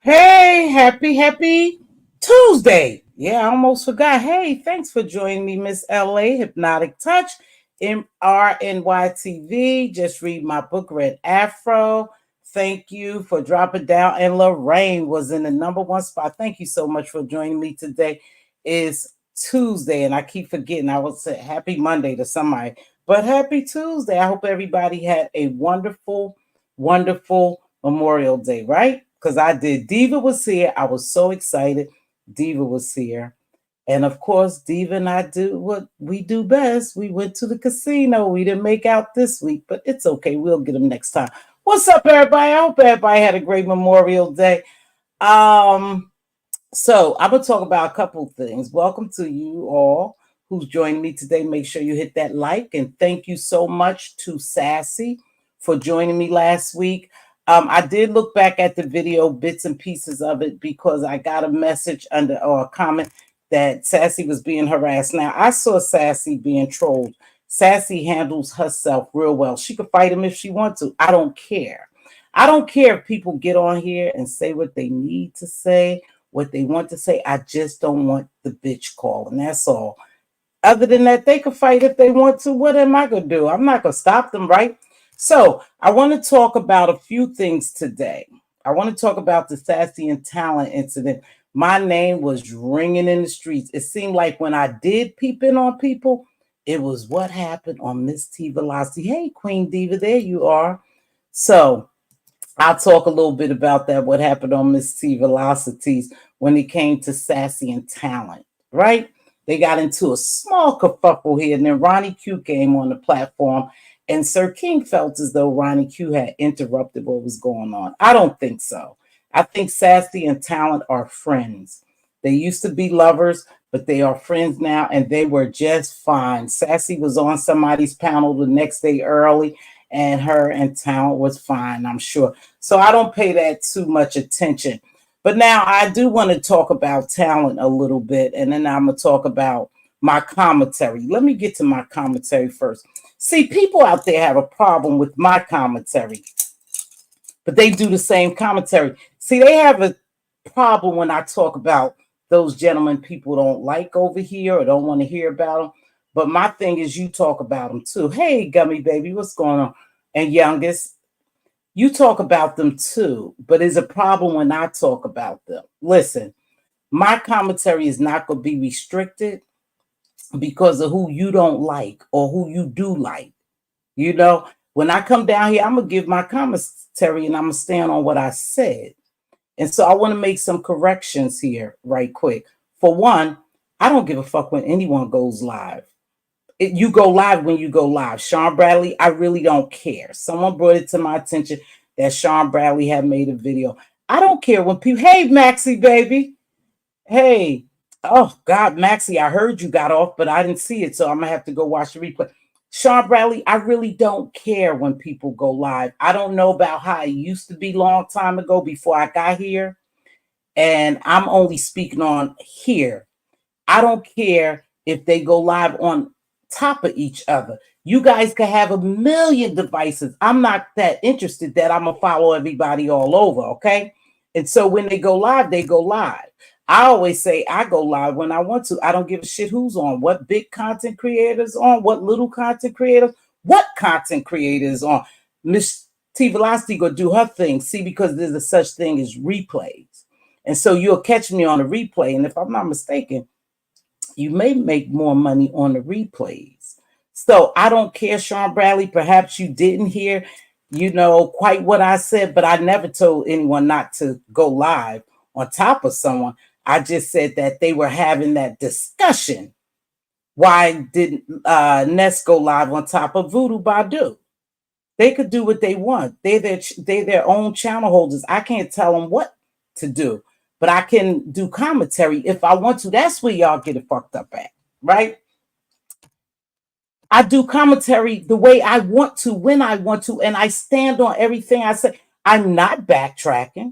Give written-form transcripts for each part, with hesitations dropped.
Hey, happy Tuesday. Yeah, I almost forgot. Hey, thanks for joining me, Miss LA Hypnotic Touch, MRNYTV. Just read my book, Red Afro. Thank you for dropping down. And Lorraine was in the #1 spot. Thank you so much for joining me today. It's Tuesday, and I keep forgetting. I would say happy Monday to somebody, but happy Tuesday. I hope everybody had a wonderful, wonderful Memorial Day, right? Because I did. Diva was here. I was so excited. Diva was here. And of course, Diva and I do what we do best. We went to the casino. We didn't make out this week, but it's okay. We'll get them next time. What's up, everybody? I hope everybody had a great Memorial Day. So I'm going to talk about a couple of things. Welcome to you all who's joining me today. Make sure you hit that like. And thank you so much to Sassy for joining me last week. I did look back at the video, bits and pieces of it, because I got a message under or a comment that Sassy was being harassed. Now, I saw Sassy being trolled. Sassy handles herself real well. She could fight him if she wants to. I don't care. I don't care if people get on here and say what they need to say, what they want to say. I just don't want the bitch call, and that's all. Other than that, they can fight if they want to. What am I going to do? I'm not going to stop them, right? So I want to talk about a few things today. I want to talk about the Sassy and Talent incident. My name was ringing in the streets. It seemed like when I did peep in on people, it was what happened on Mz.Teavalocity. Hey, Queen Diva, there you are. So I'll talk a little bit about that, what happened on Mz.Teavalocity's when it came to Sassy and Talent, right? They got into a small kerfuffle here, and then Ronnie Q came on the platform. And Sir King felt as though Ronnie Q had interrupted what was going on. I don't think so. I think Sassy and Talent are friends. They used to be lovers, but they are friends now, and they were just fine. Sassy was on somebody's panel the next day early, and her and Talent was fine, I'm sure. So I don't pay that too much attention. But now I do want to talk about Talent a little bit, and then I'm going to talk about my commentary. Let me get to my commentary first. See, people out there have a problem with my commentary, but they do the same commentary. See, they have a problem when I talk about those gentlemen people don't like over here or don't want to hear about them. But my thing is you talk about them too. Hey, Gummy Baby, what's going on? And Youngest, you talk about them too, but it's a problem when I talk about them. Listen, my commentary is not going to be restricted because of who you don't like or who you do like. You know, when I come down here, I'm going to give my commentary and I'm going to stand on what I said. And so I want to make some corrections here right quick. For one, I don't give a fuck when anyone goes live. You go live when you go live. Sean Bradley, I really don't care. Someone brought it to my attention that Sean Bradley had made a video. I don't care when people, hey, Maxie, baby. Hey, oh, God, Maxie, I heard you got off, but I didn't see it, so I'm going to have to go watch the replay. Sean Bradley, I really don't care when people go live. I don't know about how it used to be a long time ago before I got here, and I'm only speaking on here. I don't care if they go live on top of each other. You guys can have a million devices. I'm not that interested that I'm gonna follow everybody all over, okay? And so when they go live, they go live. I always say I go live when I want to. I don't give a shit who's on, what big content creators on, what little content creators, what content creators on. Mz.Teavalocity go do her thing. See, because there's a such thing as replays. And so you'll catch me on a replay. And if I'm not mistaken, you may make more money on the replays. So I don't care, Sean Bradley. Perhaps you didn't hear, quite what I said, but I never told anyone not to go live on top of someone. I just said that they were having that discussion. Why didn't Ness go live on top of Voodoo Badu? They could do what they want. They're their own channel holders. I can't tell them what to do, but I can do commentary if I want to. That's where y'all get it fucked up at, right? I do commentary the way I want to, when I want to, and I stand on everything I say. I'm not backtracking.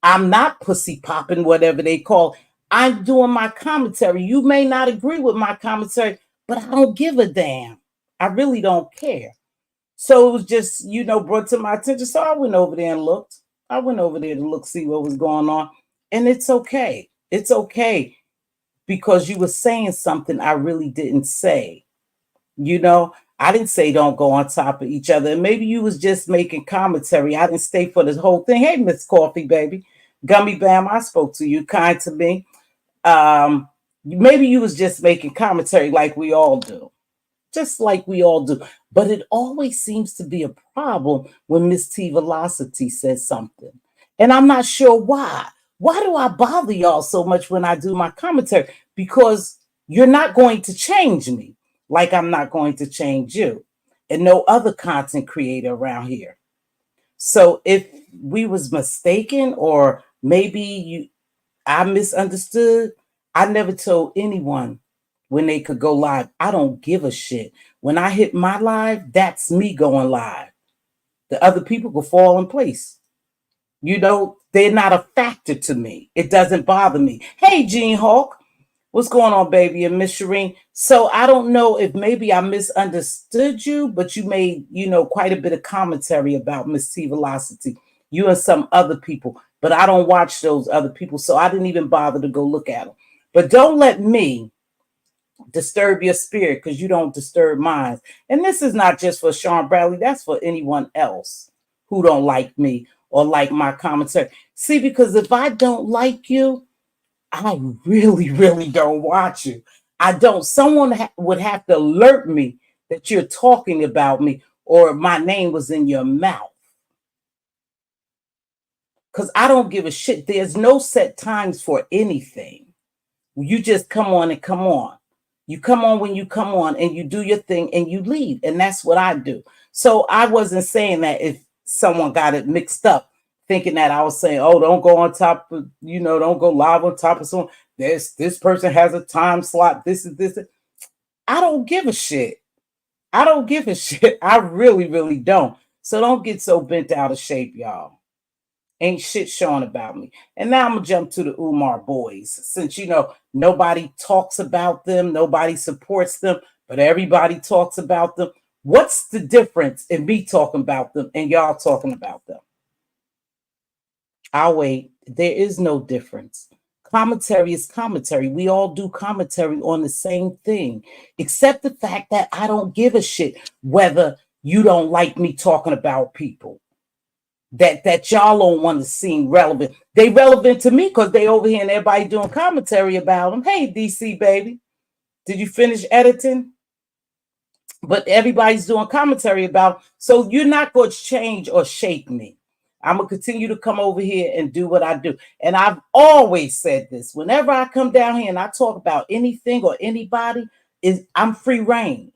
I'm not pussy popping, whatever they call. I'm doing my commentary. You may not agree with my commentary, but I don't give a damn. I really don't care. So it was just, brought to my attention. So I went over there and looked. I went over there to look, see what was going on. And it's okay. It's okay because you were saying something I really didn't say. I didn't say don't go on top of each other. And maybe you was just making commentary. I didn't stay for this whole thing. Hey, Miss Coffee, baby. Gummy Bam, I spoke to you, kind to me. Maybe you was just making commentary like we all do. Just like we all do. But it always seems to be a problem when Mz.Teavalocity says something. And I'm not sure why. Why do I bother y'all so much when I do my commentary? Because you're not going to change me like I'm not going to change you and no other content creator around here. So if we was mistaken or maybe I misunderstood, I never told anyone when they could go live. I don't give a shit. When I hit my live, that's me going live. The other people will fall in place. They're not a factor to me. It doesn't bother me. Hey, Gene Hawk, what's going on, baby? And Miss Shireen. So I don't know if maybe I misunderstood you, but you made, quite a bit of commentary about Mz.Teavalocity, you and some other people. But I don't watch those other people, so I didn't even bother to go look at them. But don't let me disturb your spirit because you don't disturb mine. And this is not just for Sean Bradley. That's for anyone else who don't like me or like my commentary. See, because if I don't like you, I really, really don't watch you. I don't. Someone would have to alert me that you're talking about me or my name was in your mouth. Because I don't give a shit. There's no set times for anything. You just come on and come on. You come on when you come on and you do your thing and you leave. And that's what I do. So I wasn't saying that if someone got it mixed up, thinking that I was saying, oh, don't go on top of, don't go live on top of someone. This person has a time slot. This is this. I don't give a shit. I don't give a shit. I really, really don't. So don't get so bent out of shape, y'all. Ain't shit showing about me. And now I'm gonna jump to the Umar boys. Since nobody talks about them, nobody supports them, but everybody talks about them. What's the difference in me talking about them and y'all talking about them? I'll wait. There is no difference. Commentary is commentary. We all do commentary on the same thing, except the fact that I don't give a shit whether you don't like me talking about people. That y'all don't want to seem relevant. They relevant to me because they over here and everybody doing commentary about them. Hey, DC baby, did you finish editing? But everybody's doing commentary about. So you're not going to change or shake me. I'm gonna continue to come over here and do what I do. And I've always said this. Whenever I come down here and I talk about anything or anybody, I'm free reign.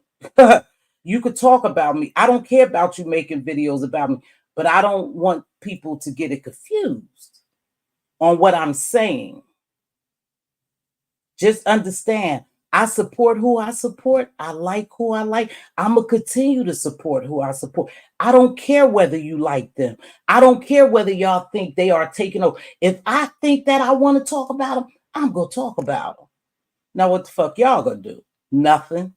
You could talk about me. I don't care about you making videos about me. But I don't want people to get it confused on what I'm saying. Just understand, I support who I support. I like who I like. I'm going to continue to support who I support. I don't care whether you like them. I don't care whether y'all think they are taking over. If I think that I want to talk about them, I'm going to talk about them. Now, what the fuck y'all going to do? Nothing.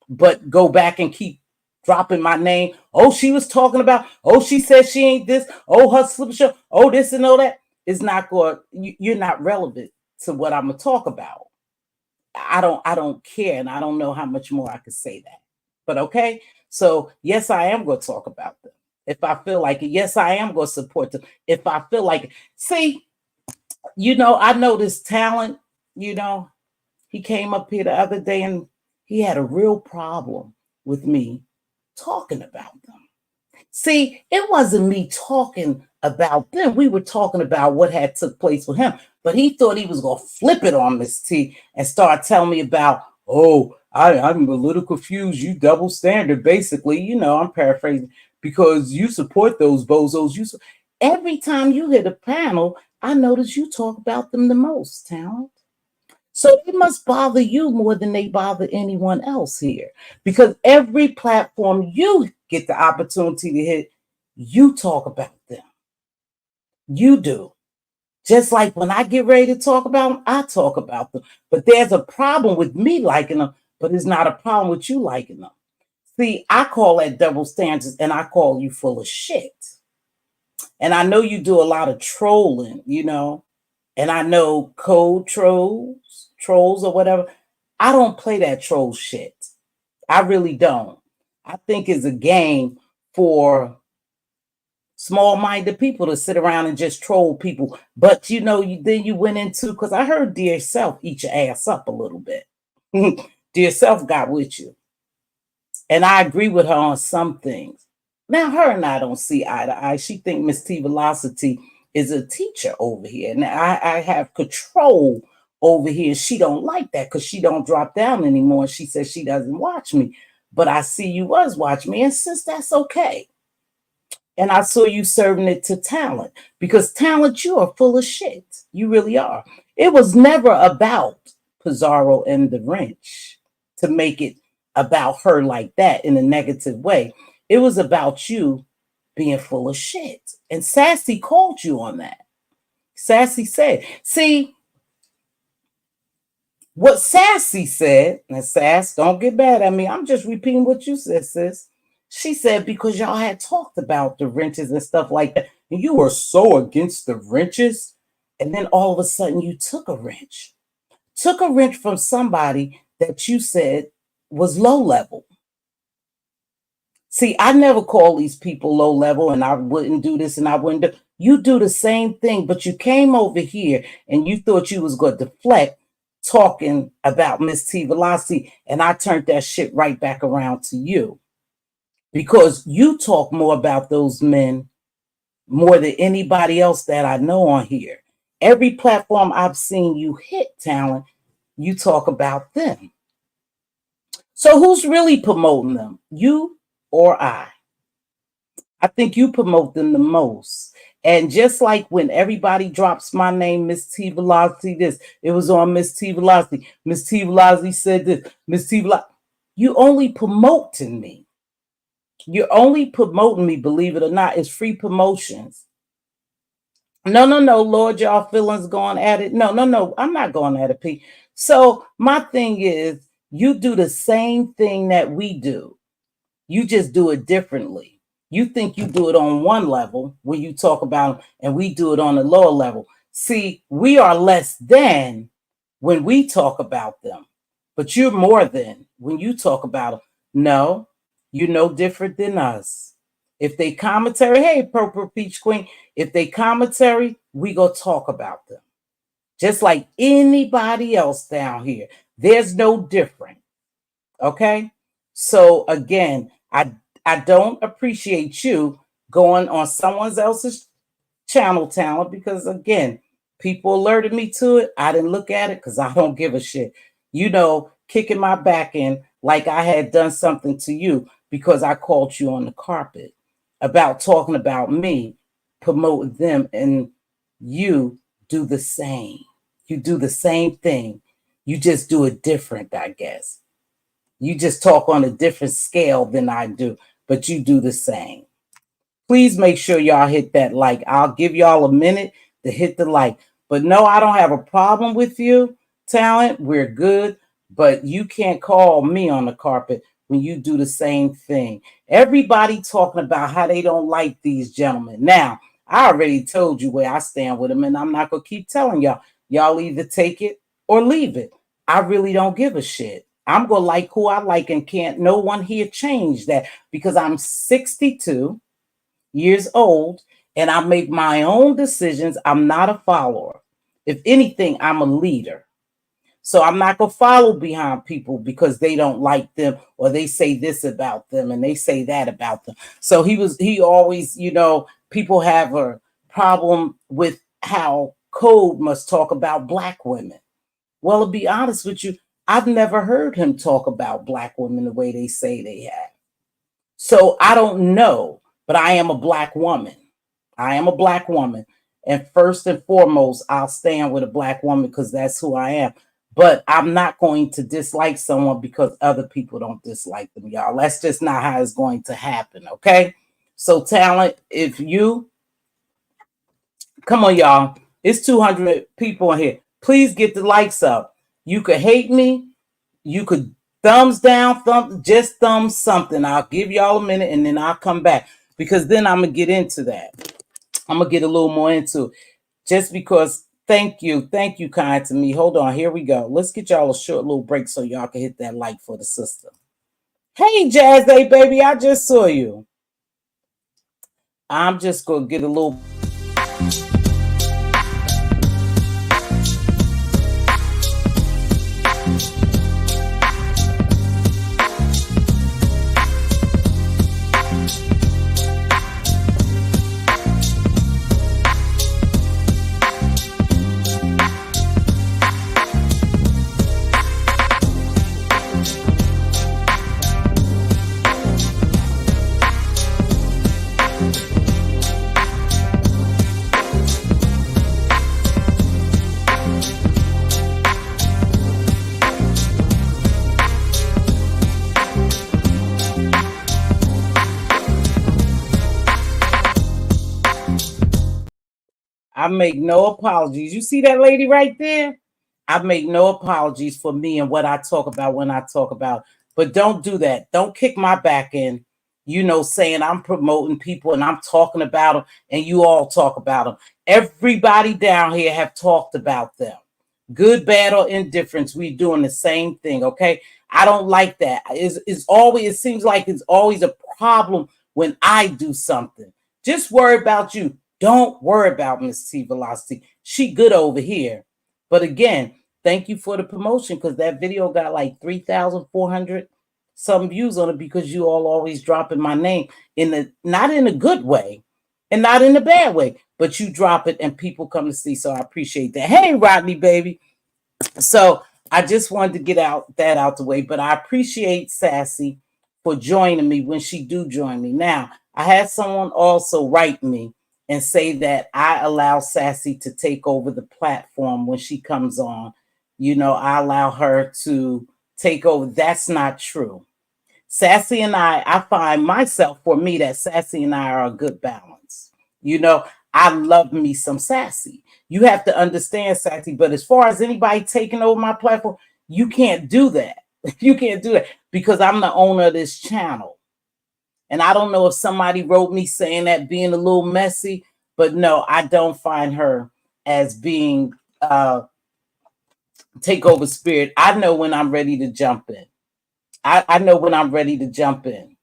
but go back and keep dropping my name. Oh, she was talking about, oh, she said she ain't this, oh, her slip show, oh, this and all that. It's not going, you're not relevant to what I'm gonna talk about. I don't care, and I don't know how much more I could say that. But okay, so yes, I am gonna talk about them if I feel like it. Yes, I am gonna support them if I feel like it. See, I know this talent, you know, he came up here the other day and he had a real problem with me talking about them. See, it wasn't me talking about them. We were talking about what had took place with him. But he thought he was gonna flip it on Miss T and start telling me about, oh, I'm a little confused. You double standard, basically. I'm paraphrasing because you support those bozos. Every time you hit a panel, I notice you talk about them the most, Talent. So it must bother you more than they bother anyone else here. Because every platform you get the opportunity to hit, you talk about them. You do. Just like when I get ready to talk about them, I talk about them. But there's a problem with me liking them, but it's not a problem with you liking them. See, I call that double standards, and I call you full of shit. And I know you do a lot of trolling, and I know code trolls or whatever. I don't play that troll shit. I really don't. I think it's a game for small-minded people to sit around and just troll people. But then you went into, because I heard Dear Self eat your ass up a little bit. Dear Self got with you. And I agree with her on some things. Now, her and I don't see eye to eye. She think Mz.Teavalocity is a teacher over here. And I have control over here. She don't like that because she don't drop down anymore. She says she doesn't watch me. But I see you was watching me. And since that's okay. And I saw you serving it to Talent. Because Talent, you are full of shit. You really are. It was never about Pizarro and the wrench to make it about her like that in a negative way. It was about you being full of shit. And Sassy called you on that. Sassy said, see, what Sassy said, and Sass, don't get mad at me. I'm just repeating what you said, sis. She said, because y'all had talked about the wrenches and stuff like that, and you were so against the wrenches, and then all of a sudden you took a wrench. Took a wrench from somebody that you said was low level. See, I never call these people low level, and I wouldn't do this and I wouldn't do. You do the same thing, but you came over here and you thought you was going to deflect talking about Mz.Teavalocity, and I turned that shit right back around to you because you talk more about those men more than anybody else that I know on here. Every platform I've seen you hit, Talent, you talk about them. So who's really promoting them? You or I? I think you promote them the most. And just like when everybody drops my name, Mz.Teavalocity, this, it was on Mz.Teavalocity. Mz.Teavalocity said this, Mz.Teavalocity. You only promoting me. You're only promoting me, believe it or not. It's free promotions. No, Lord, y'all feelings going at it. No, I'm not going at it, P. So my thing is, you do the same thing that we do. You just do it differently. You think you do it on one level when you talk about them, and we do it on a lower level. See, we are less than when we talk about them, but you're more than when you talk about them. No, you're no different than us. If they commentary, hey, Purple Peach Queen, if they commentary, we go talk about them. Just like anybody else down here. There's no different. Okay? So again, I don't appreciate you going on someone else's channel, Talent, because again, people alerted me to it. I didn't look at it because I don't give a shit. Kicking my back in like I had done something to you because I called you on the carpet about talking about me, promoting them, and you do the same. You do the same thing. You just do it different, I guess. You just talk on a different scale than I do, but you do the same. Please make sure y'all hit that like. I'll give y'all a minute to hit the like. But no, I don't have a problem with you, Talent. We're good, but you can't call me on the carpet when you do the same thing. Everybody talking about how they don't like these gentlemen. Now, I already told you where I stand with them, and I'm not going to keep telling y'all. Y'all either take it or leave it. I really don't give a shit. I'm going to like who I like, and can't no one here change that, because I'm 62 years old and I make my own decisions. I'm not a follower. If anything, I'm a leader. So I'm not going to follow behind people because they don't like them, or they say this about them and they say that about them. So he always, people have a problem with how Code must talk about black women. Well, to be honest with you, I've never heard him talk about black women the way they say they have. So I don't know, but I am a black woman. I am a black woman. And first and foremost, I'll stand with a black woman because that's who I am. But I'm not going to dislike someone because other people don't dislike them, y'all. That's just not how it's going to happen, okay? So, Talent, if you come on, y'all, it's 200 people in here. Please get the likes up. You could hate me. You could thumbs down, just thumb something. I'll give y'all a minute and then I'll come back, because then I'm going to get into that. I'm going to get a little more into it. Just because, thank you, kind to me. Hold on, here we go. Let's get y'all a short little break so y'all can hit that like for the sister. Hey, Jazz Day, baby, I just saw you. I'm just going to get a little... I make no apologies. You see that lady right there? I make no apologies for me and what I talk about when I talk about. But don't do that. Don't kick my back in, saying I'm promoting people and I'm talking about them and you all talk about them. Everybody down here have talked about them. Good, bad, or indifference, we doing the same thing, okay? I don't like that. It seems like it's always a problem when I do something. Just worry about you. Don't worry about Mz.Teavalocity. She good over here. But again, thank you for the promotion, because that video got like 3,400 some views on it, because you all always dropping my name not in a good way and not in a bad way, but you drop it and people come to see. So I appreciate that. Hey, Rodney, baby. So I just wanted to get that out the way, but I appreciate Sassy for joining me when she do join me. Now, I had someone also write me and say that I allow Sassy to take over the platform when she comes on. I allow her to take over. That's not true. Sassy and I find myself, for me, that Sassy and I are a good balance. I love me some Sassy. You have to understand, Sassy, but as far as anybody taking over my platform, you can't do that. You can't do that, because I'm the owner of this channel. And I don't know if somebody wrote me saying that being a little messy, but no, I don't find her as being takeover spirit. I know when I'm ready to jump in. I know when I'm ready to jump in.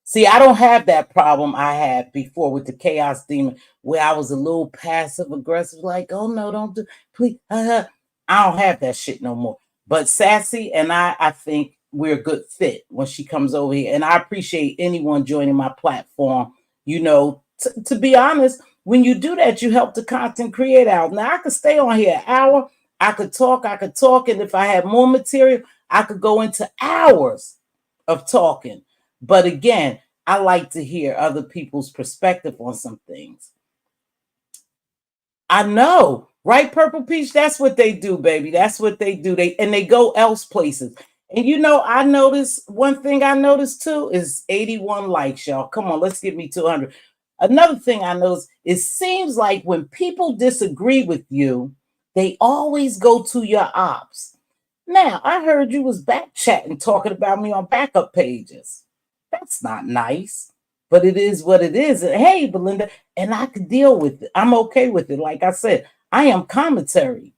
See, I don't have that problem I had before with the chaos demon, where I was a little passive aggressive, like, oh no, don't do, please. I don't have that shit no more. But Sassy and I think we're a good fit when she comes over here. And I appreciate anyone joining my platform. To be honest, when you do that, you help the content create out. Now, I could stay on here an hour. I could talk. And if I had more material, I could go into hours of talking. But again, I like to hear other people's perspective on some things. I know, right, Purple Peach? That's what they do, baby. That's what they do. They go else places. And I noticed one thing I noticed too is 81 likes, y'all. Come on, let's give me 200. Another thing I noticed, it seems like when people disagree with you, they always go to your ops. Now, I heard you was back chatting, talking about me on backup pages. That's not nice, but it is what it is. And hey, Belinda, and I can deal with it. I'm okay with it. Like I said, I am commentary.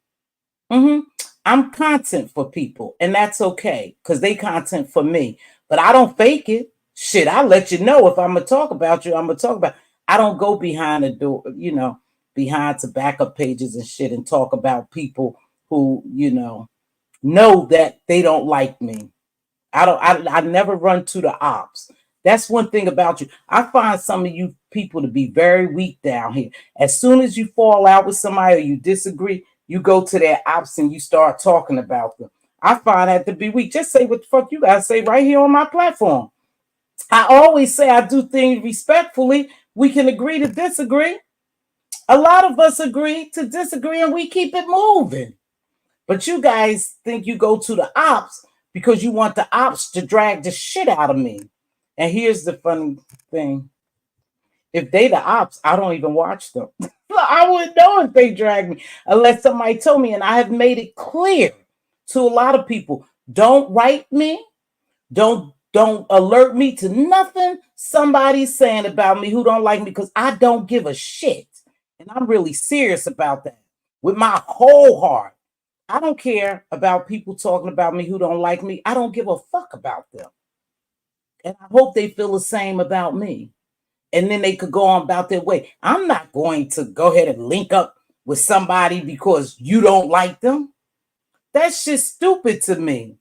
hmm I'm content for people, and that's okay because they content for me. But I don't fake it. Shit, I'll let you know if I'm gonna talk about you. I'm gonna talk about. I don't go behind the door, behind to backup pages and shit, and talk about people who, know that they don't like me. I never run to the ops. That's one thing about you. I find some of you people to be very weak down here. As soon as you fall out with somebody or you disagree, you go to their ops and you start talking about them. I find that to be weak. Just say what the fuck you gotta say right here on my platform. I always say I do things respectfully. We can agree to disagree. A lot of us agree to disagree and we keep it moving. But you guys think you go to the ops because you want the ops to drag the shit out of me. And here's the funny thing. If they the ops, I don't even watch them. I wouldn't know if they drag me unless somebody told me. And I have made it clear to a lot of people, don't write me. Don't alert me to nothing somebody's saying about me who don't like me because I don't give a shit. And I'm really serious about that with my whole heart. I don't care about people talking about me who don't like me. I don't give a fuck about them. And I hope they feel the same about me. And then they could go on about their way. I'm not going to go ahead and link up with somebody because you don't like them. That's just stupid to me.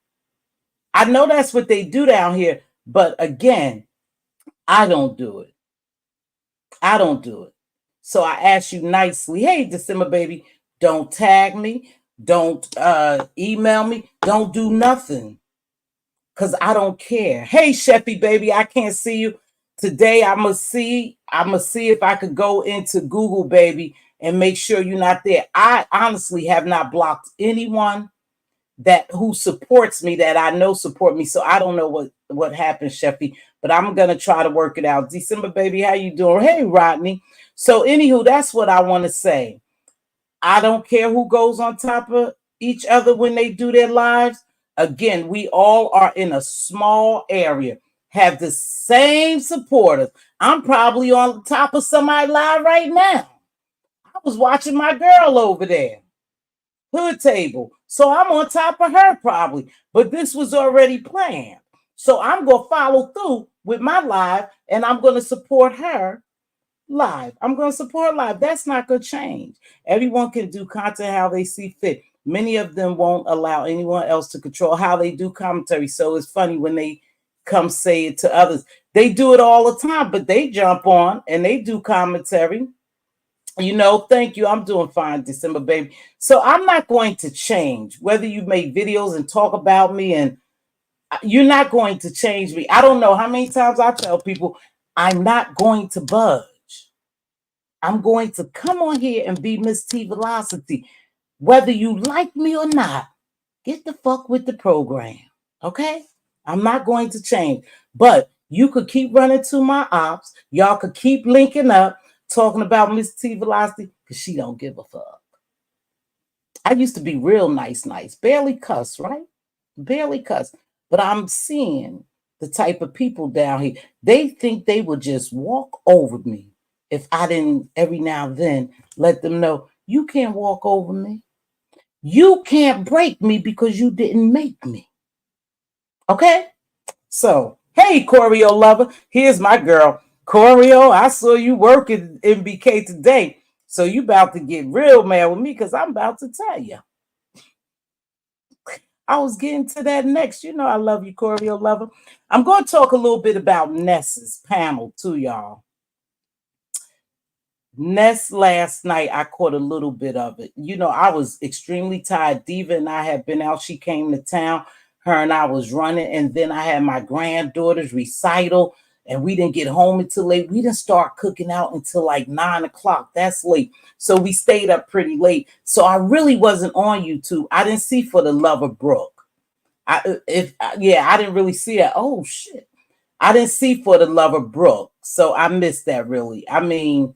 I know that's what they do down here. But again, I don't do it. I don't do it. So I ask you nicely, hey, December baby, don't tag me. Don't email me. Don't do nothing. Because I don't care. Hey, Sheffy, baby, I can't see you. Today I'ma see if I could go into Google, baby, and make sure you're not there. I honestly have not blocked anyone that who supports me that I know support me. So I don't know what happened, Sheffy, but I'm gonna try to work it out. December, baby, how you doing? Hey, Rodney. So anywho, that's what I want to say. I don't care who goes on top of each other when they do their lives. Again, we all are in a small area, have the same supporters. I'm probably on top of somebody live right now. I was watching my girl over there, hood table. So I'm on top of her probably, but this was already planned. So I'm going to follow through with my live and I'm going to support her live. I'm going to support live. That's not going to change. Everyone can do content how they see fit. Many of them won't allow anyone else to control how they do commentary. So it's funny when they come say it to others. They do it all the time, but they jump on and they do commentary. Thank you. I'm doing fine, December, baby. So I'm not going to change whether you make videos and talk about me, and you're not going to change me. I don't know how many times I tell people I'm not going to budge. I'm going to come on here and be Mz.Teavalocity. Whether you like me or not, get the fuck with the program. Okay? I'm not going to change. But you could keep running to my ops. Y'all could keep linking up, talking about Mz.Teavalocity, because she don't give a fuck. I used to be real nice. Barely cuss, right? Barely cuss. But I'm seeing the type of people down here. They think they would just walk over me if I didn't every now and then let them know, you can't walk over me. You can't break me because you didn't make me. Okay? So, hey, Choreo lover, here's my girl. Choreo, I saw you working in BK today. So you about to get real mad with me because I'm about to tell you. I was getting to that next. I love you, Choreo lover. I'm going to talk a little bit about Ness's panel too, y'all. Ness last night, I caught a little bit of it. I was extremely tired. Diva and I had been out. She came to town. Her and I was running. And then I had my granddaughter's recital. And we didn't get home until late. We didn't start cooking out until like 9 o'clock. That's late. So we stayed up pretty late. So I really wasn't on YouTube. I didn't see For the Love of Brooke. I didn't really see that. Oh, shit. I didn't see For the Love of Brooke. So I missed that really. I mean,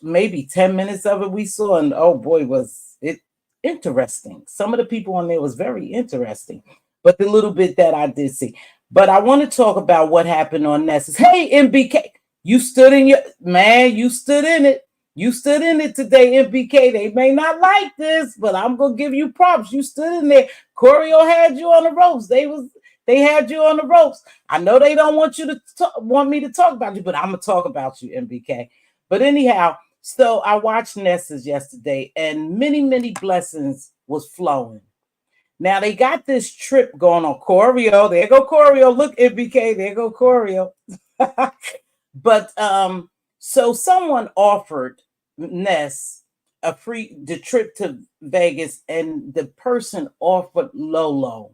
maybe 10 minutes of it we saw, and oh boy, was it interesting. Some of the people on there was very interesting, but the little bit that I did see. But I want to talk about what happened on Ness's. Hey, MBK, you stood in your man. You stood in it. You stood in it today, MBK. They may not like this, but I'm gonna give you props. You stood in there. Choreo had you on the ropes. They had you on the ropes. I know they don't want you to want me to talk about you, but I'm gonna talk about you, MBK. But anyhow, so I watched Nessa's yesterday, and many blessings was flowing. Now they got this trip going on. Choreo, there go Choreo. Look, MBK, there go Choreo. But so someone offered Ness the trip to Vegas, and the person offered Lolo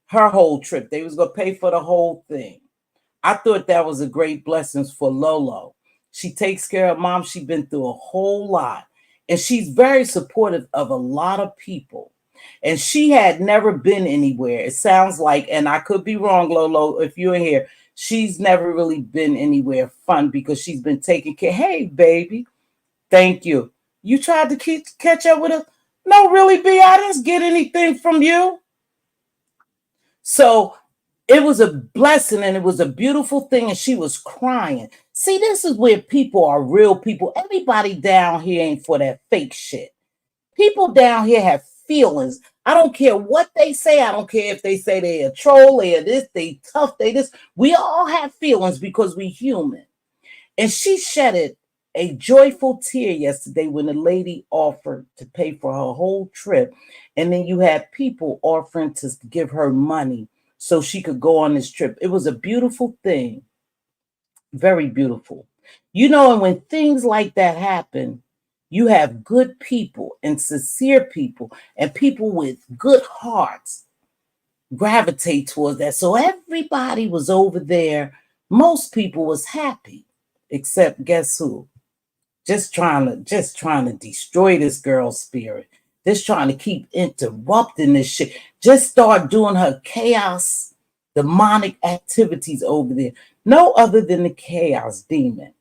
her whole trip. They was gonna pay for the whole thing. I thought that was a great blessing for Lolo. She takes care of mom. She's been through a whole lot, and she's very supportive of a lot of people. And she had never been anywhere. It sounds like, and I could be wrong, Lolo, if you're here, she's never really been anywhere fun because she's been taking care. Hey, baby, thank you. You tried to catch up with us? No, really, B, I didn't get anything from you. So it was a blessing and it was a beautiful thing, and she was crying. See, this is where people are real people. Everybody down here ain't for that fake shit. People down here have feelings. I don't care what they say. I don't care if they say they're a troll, they're this, they tough, they this. We all have feelings because we human. And she shedded a joyful tear yesterday when the lady offered to pay for her whole trip. And then you had people offering to give her money so she could go on this trip. It was a beautiful thing. Very beautiful. You know, and when things like that happen, you have good people and sincere people and people with good hearts gravitate towards that. So everybody was over there. Most people was happy, except guess who? Just trying to destroy this girl's spirit. Just trying to keep interrupting this shit. Just start doing her chaos, demonic activities over there. No other than the chaos demon.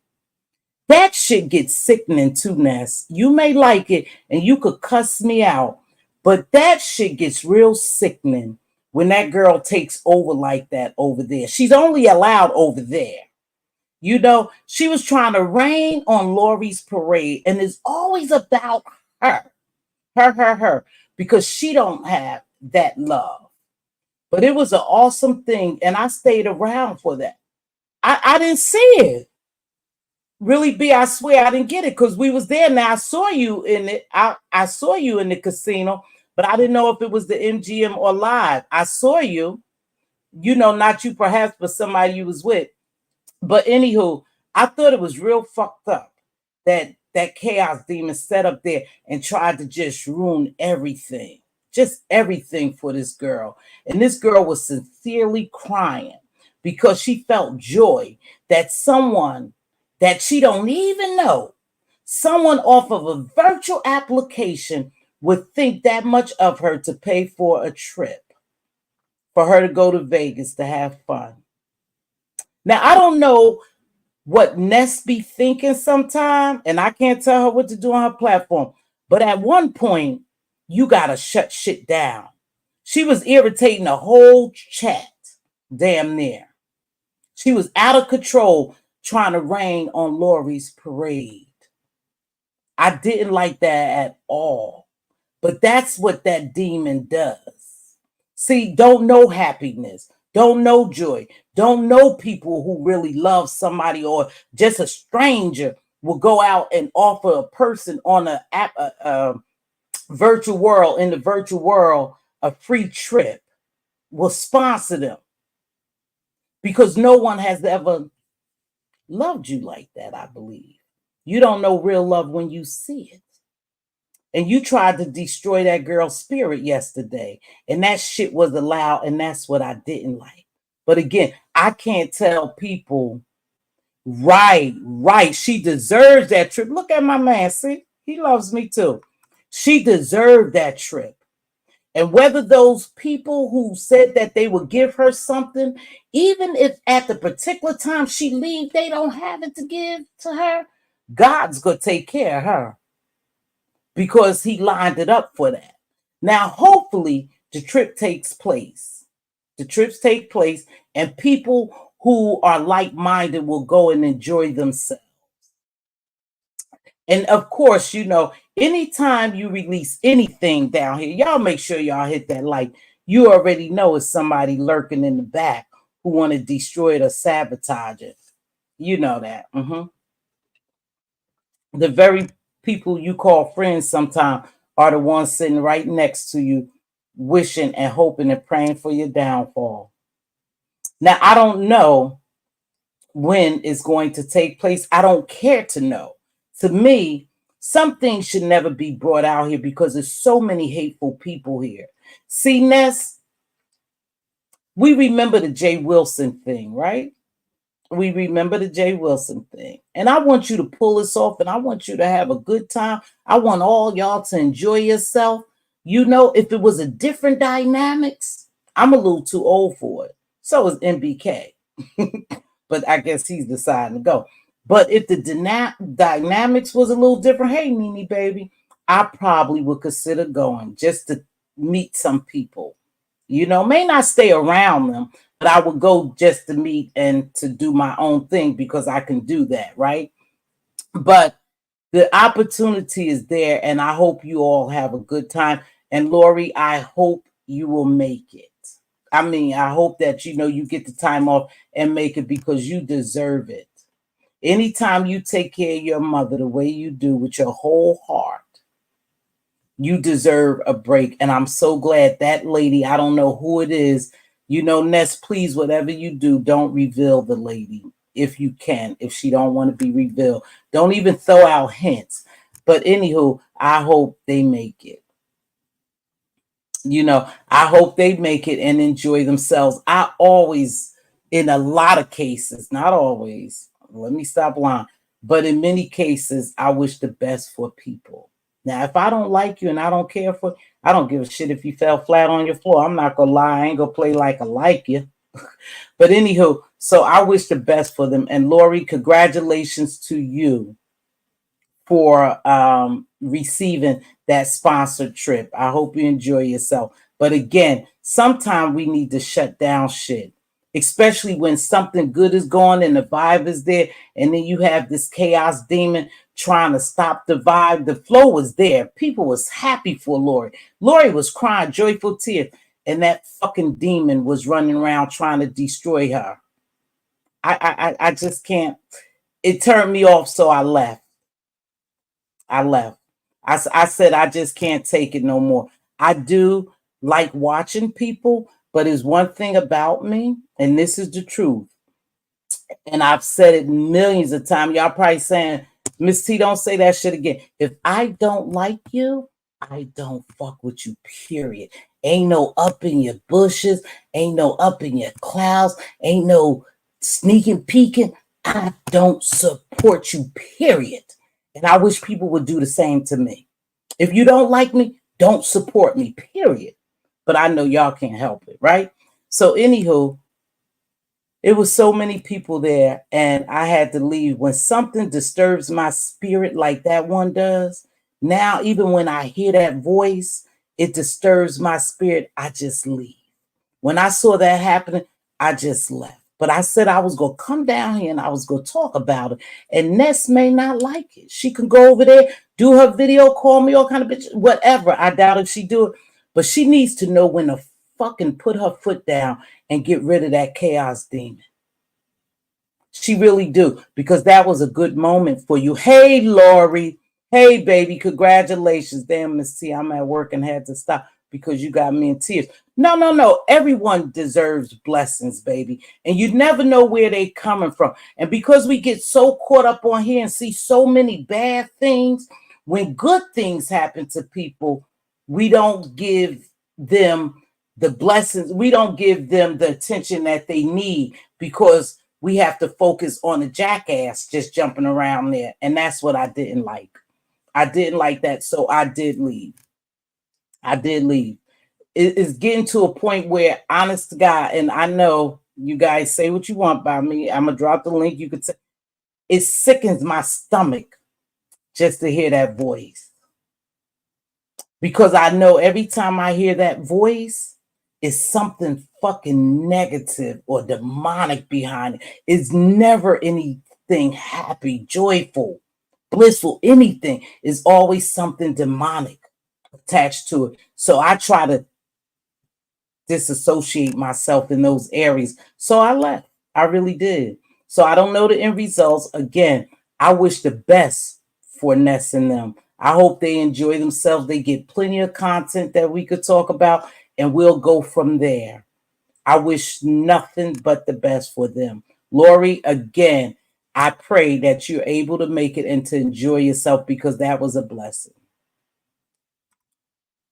That shit gets sickening too, Ness. You may like it and you could cuss me out, but that shit gets real sickening when that girl takes over like that over there. She's only allowed over there. You know, she was trying to rain on Lori's parade, and it's always about her, because she don't have that love. But it was an awesome thing, and I stayed around for that. I didn't see it. Really, B, I swear I didn't get it because we was there. Now I saw you in it. I saw you in the casino, but I didn't know if it was the MGM or live. I saw you, not you perhaps, but somebody you was with. But anywho, I thought it was real fucked up that chaos demon set up there and tried to just ruin everything. Just everything for this girl. And this girl was sincerely crying because she felt joy that someone that she don't even know, someone off of a virtual application would think that much of her to pay for a trip, for her to go to Vegas to have fun. Now, I don't know what Ness be thinking sometime, and I can't tell her what to do on her platform. But at one point, you got to shut shit down. She was irritating the whole chat, damn near. She was out of control trying to rain on Lori's parade. I didn't like that at all. But that's what that demon does. See, don't know happiness. Don't know joy. Don't know people who really love somebody, or just a stranger will go out and offer a person on a virtual world, in the virtual world, a free trip, will sponsor them. Because no one has ever loved you like that, I believe. You don't know real love when you see it. And you tried to destroy that girl's spirit yesterday. And that shit was allowed, and that's what I didn't like. But again, I can't tell people, right. She deserves that trip. Look at my man. See, he loves me too. She deserved that trip. And whether those people who said that they would give her something, even if at the particular time she leaves, they don't have it to give to her, God's going to take care of her, because he lined it up for that. Now, hopefully, the trip takes place. The trips take place, and people who are like minded will go and enjoy themselves. And of course, anytime you release anything down here, y'all make sure y'all hit that like. You already know it's somebody lurking in the back who want to destroy it or sabotage it. You know that. The very people you call friends sometimes are the ones sitting right next to you, wishing and hoping and praying for your downfall. Now, I don't know when it's going to take place. I don't care to know. To me, some things should never be brought out here because there's so many hateful people here. See, Ness, we remember the Jay Wilson thing, right? We remember the Jay Wilson thing. And I want you to pull this off and I want you to have a good time. I want all y'all to enjoy yourself. If it was a different dynamics, I'm a little too old for it. So is MBK. But I guess he's deciding to go. But if the dynamics was a little different, hey, Nene, baby, I probably would consider going just to meet some people. May not stay around them, but I would go just to meet and to do my own thing because I can do that, right? But the opportunity is there, and I hope you all have a good time. And Lori, I hope you will make it. I hope that you get the time off and make it because you deserve it. Anytime you take care of your mother the way you do with your whole heart, you deserve a break. And I'm so glad that lady, I don't know who it is, Ness, please, whatever you do, don't reveal the lady if you can, if she don't want to be revealed. Don't even throw out hints. But anywho, I hope they make it. I hope they make it and enjoy themselves. I always, in a lot of cases, not always, let me stop lying, but in many cases, I wish the best for people. Now, if I don't like you and I don't care for, I don't give a shit if you fell flat on your floor. I'm not gonna lie, I ain't gonna play like I like you. But anywho, so I wish the best for them. And Lori, congratulations to you for receiving that sponsored trip. I hope you enjoy yourself. But again, sometimes we need to shut down shit, especially when something good is going and the vibe is there, and then you have this chaos demon trying to stop the vibe. The flow was there. People was happy for Lori. Lori was crying joyful tears, and that fucking demon was running around trying to destroy her. I just can't. It turned me off, so I left. I said, I just can't take it no more. I do like watching people, but it's one thing about me, and this is the truth. And I've said it millions of times. Y'all probably saying, Miss T, don't say that shit again. If I don't like you, I don't fuck with you, period. Ain't no up in your bushes, ain't no up in your clouds, ain't no sneaking, peeking. I don't support you, period. And I wish people would do the same to me. If you don't like me, don't support me, period. But I know y'all can't help it, right? So, anywho, it was so many people there, and I had to leave. When something disturbs my spirit like that one does, now even when I hear that voice, it disturbs my spirit, I just leave. When I saw that happening, I just left. But I said I was going to come down here and I was going to talk about it. And Ness may not like it. She can go over there, do her video, call me all kind of bitch, whatever. I doubt if she do it. But she needs to know when to fucking put her foot down and get rid of that chaos demon. She really do, because that was a good moment for you. Hey, Lori. Hey, baby, congratulations. Damn, Miss T, I'm at work and had to stop because you got me in tears. No. Everyone deserves blessings, baby. And you never know where they coming from. And because we get so caught up on here and see so many bad things, when good things happen to people, we don't give them the blessings. We don't give them the attention that they need because we have to focus on the jackass just jumping around there. And that's what I didn't like. I didn't like that. So I did leave. It's getting to a point where, honest to God, and I know you guys say what you want about me. I'm going to drop the link. You could say it sickens my stomach just to hear that voice. because I know every time I hear that voice, it's something fucking negative or demonic behind it. It's never anything happy, joyful, blissful, anything. It's always something demonic attached to it. So I try to disassociate myself in those areas. So I left. I really did. So I don't know the end results. Again, I wish the best for Ness and them. I hope they enjoy themselves. They get plenty of content that we could talk about, and we'll go from there. I wish nothing but the best for them. Lori, again, I pray that you're able to make it and to enjoy yourself, because that was a blessing.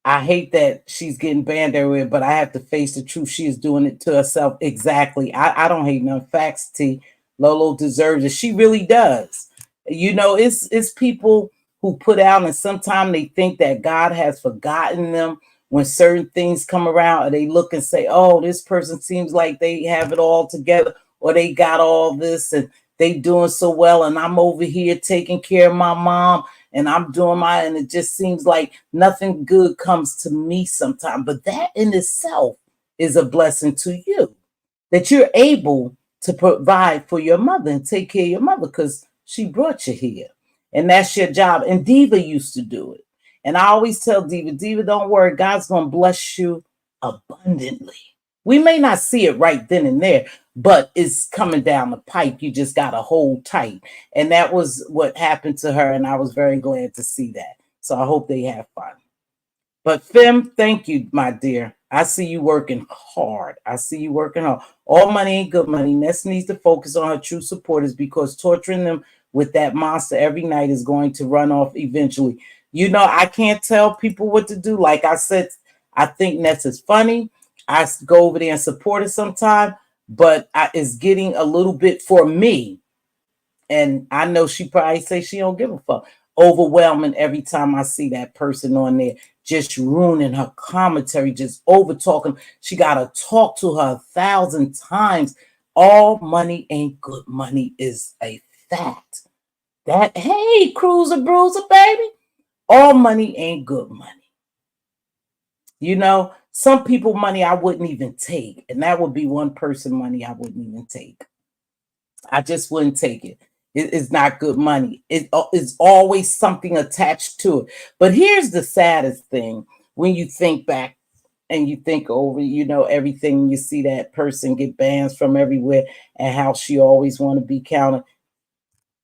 I hate that she's getting banned everywhere, but I have to face the truth. She is doing it to herself. Exactly. I don't hate none. Facts, T. Lolo deserves it. She really does. You know, it's people who put out, and sometimes they think that God has forgotten them when certain things come around, and they look and say, oh, this person seems like they have it all together, or they got all this and they doing so well, and I'm over here taking care of my mom and I'm doing and it just seems like nothing good comes to me sometimes. But that in itself is a blessing to you, that you're able to provide for your mother and take care of your mother, because she brought you here. And that's your job. And Diva used to do it. And I always tell Diva, don't worry, God's going to bless you abundantly. We may not see it right then and there, but it's coming down the pipe. You just got to hold tight. And that was what happened to her. And I was very glad to see that. So I hope they have fun. But Fem, thank you, my dear. I see you working hard. I see you working hard. All money ain't good money. Ness needs to focus on her true supporters, because torturing them with that monster every night is going to run off eventually. You know, I can't tell people what to do. Like I said, I think Ness is funny. I go over there and support it sometime, but it's getting a little bit for me. And I know she probably say she don't give a fuck. Overwhelming every time I see that person on there, just ruining her commentary, just over talking. She got to talk to her 1,000 times. All money ain't good money is a fact. That, hey, cruiser bruiser, baby. All money ain't good money. You know, some people money I wouldn't even take. And that would be one person money I wouldn't even take. I just wouldn't take it. It's not good money. It's always something attached to it. But here's the saddest thing. When you think back and you think over, you know, everything, you see that person get bans from everywhere and how she always want to be counted.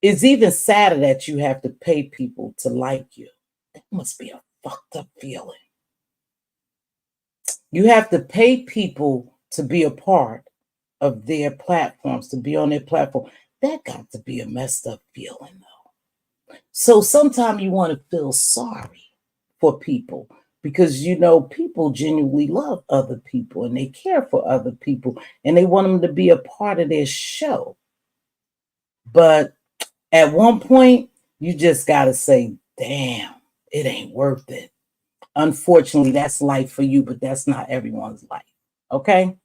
It's even sadder that you have to pay people to like you. That must be a fucked up feeling. You have to pay people to be a part of their platforms, to be on their platform. That got to be a messed up feeling, though. So sometimes you want to feel sorry for people, because, you know, people genuinely love other people and they care for other people and they want them to be a part of their show. But at one point, you just got to say, damn, it ain't worth it. Unfortunately, that's life for you, but that's not everyone's life. Okay?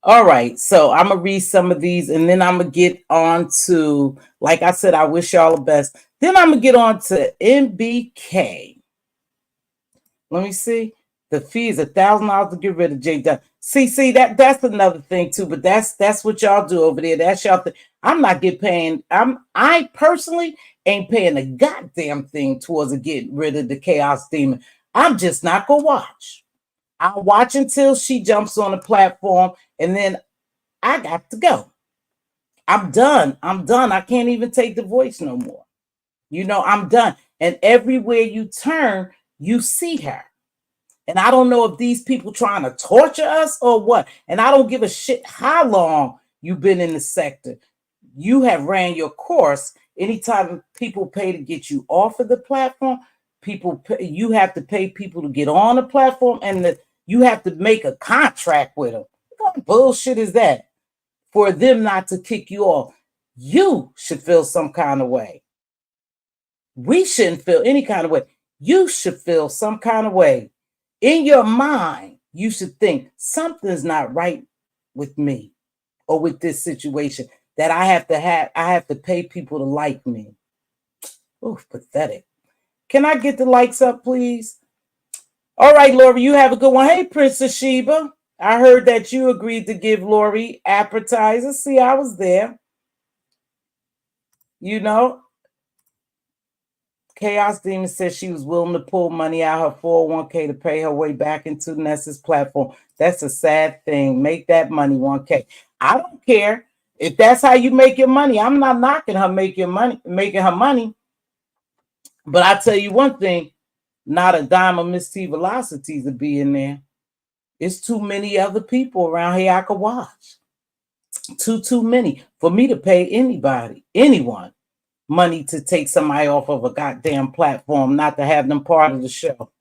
All right, so I'm gonna read some of these, and then I'm gonna get on to, like I said, I wish y'all the best. Then I'm gonna get on to MBK. Let me see. The fee is $1,000 to get rid of J. See, that's another thing too. But that's what y'all do over there. That's y'all thing. I'm not paying. I personally ain't paying a goddamn thing towards getting rid of the chaos demon. I'm just not gonna watch. I'll watch until she jumps on the platform, and then I got to go. I'm done. I can't even take the voice no more. You know, I'm done. And everywhere you turn, you see her. And I don't know if these people trying to torture us or what. And I don't give a shit how long you've been in the sector. You have ran your course. Anytime people pay to get you off of the platform, you have to pay people to get on the platform, and you have to make a contract with them. What kind of bullshit is that? For them not to kick you off, you should feel some kind of way. We shouldn't feel any kind of way. You should feel some kind of way. In your mind, you should think something's not right with me or with this situation, that I have to pay people to like me. Oh, pathetic. Can I get the likes up, please? All right, Lori, you have a good one. Hey, Princess Sheba. I heard that you agreed to give Lori appetizers. See, I was there. You know, Chaos Demon said she was willing to pull money out her 401k to pay her way back into Nessa's platform. That's a sad thing. Make that money 1K. I don't care if that's how you make your money. I'm not knocking her making her money. But I tell you one thing, not a dime of Mz.Teavalocity to be in there. It's too many other people around here I could watch. Too many for me to pay anyone money to take somebody off of a goddamn platform, not to have them part of the show.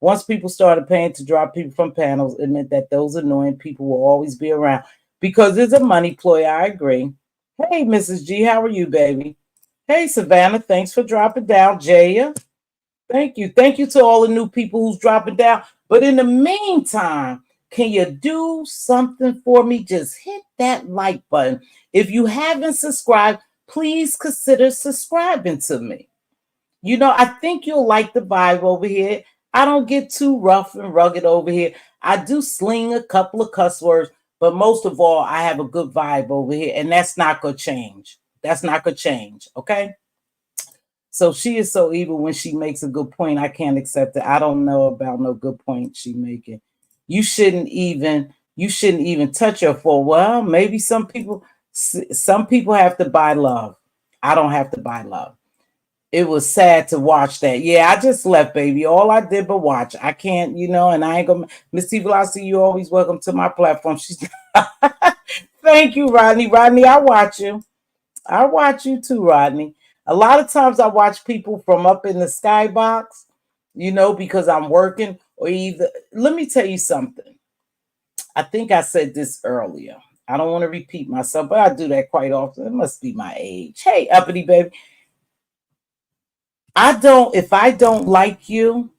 Once people started paying to drop people from panels, it meant that those annoying people will always be around because it's a money ploy. I agree. Hey, Mrs. G, how are you, baby? Hey, Savannah, thanks for dropping down. Jaya, thank you. Thank you to all the new people who's dropping down. But in the meantime, can you do something for me? Just hit that like button. If you haven't subscribed, please consider subscribing to me. You know, I think you'll like the vibe over here. I don't get too rough and rugged over here. I do sling a couple of cuss words, but most of all, I have a good vibe over here, and that's not going to change. That's not going to change. Okay. So she is so evil when she makes a good point. I can't accept it. I don't know about no good point she making. You shouldn't even touch her for. Well, maybe some people have to buy love. I don't have to buy love. It was sad to watch that. Yeah, I just left, baby. All I did but watch. I can't, and I ain't gonna. Mz.Teavalocity, you always welcome to my platform. She's thank you, Rodney. Rodney, I watch you. I watch you too, Rodney. A lot of times I watch people from up in the skybox, because I'm working or either. Let me tell you something. I think I said this earlier. I don't want to repeat myself, but I do that quite often. It must be my age. Hey, uppity baby. If I don't like you,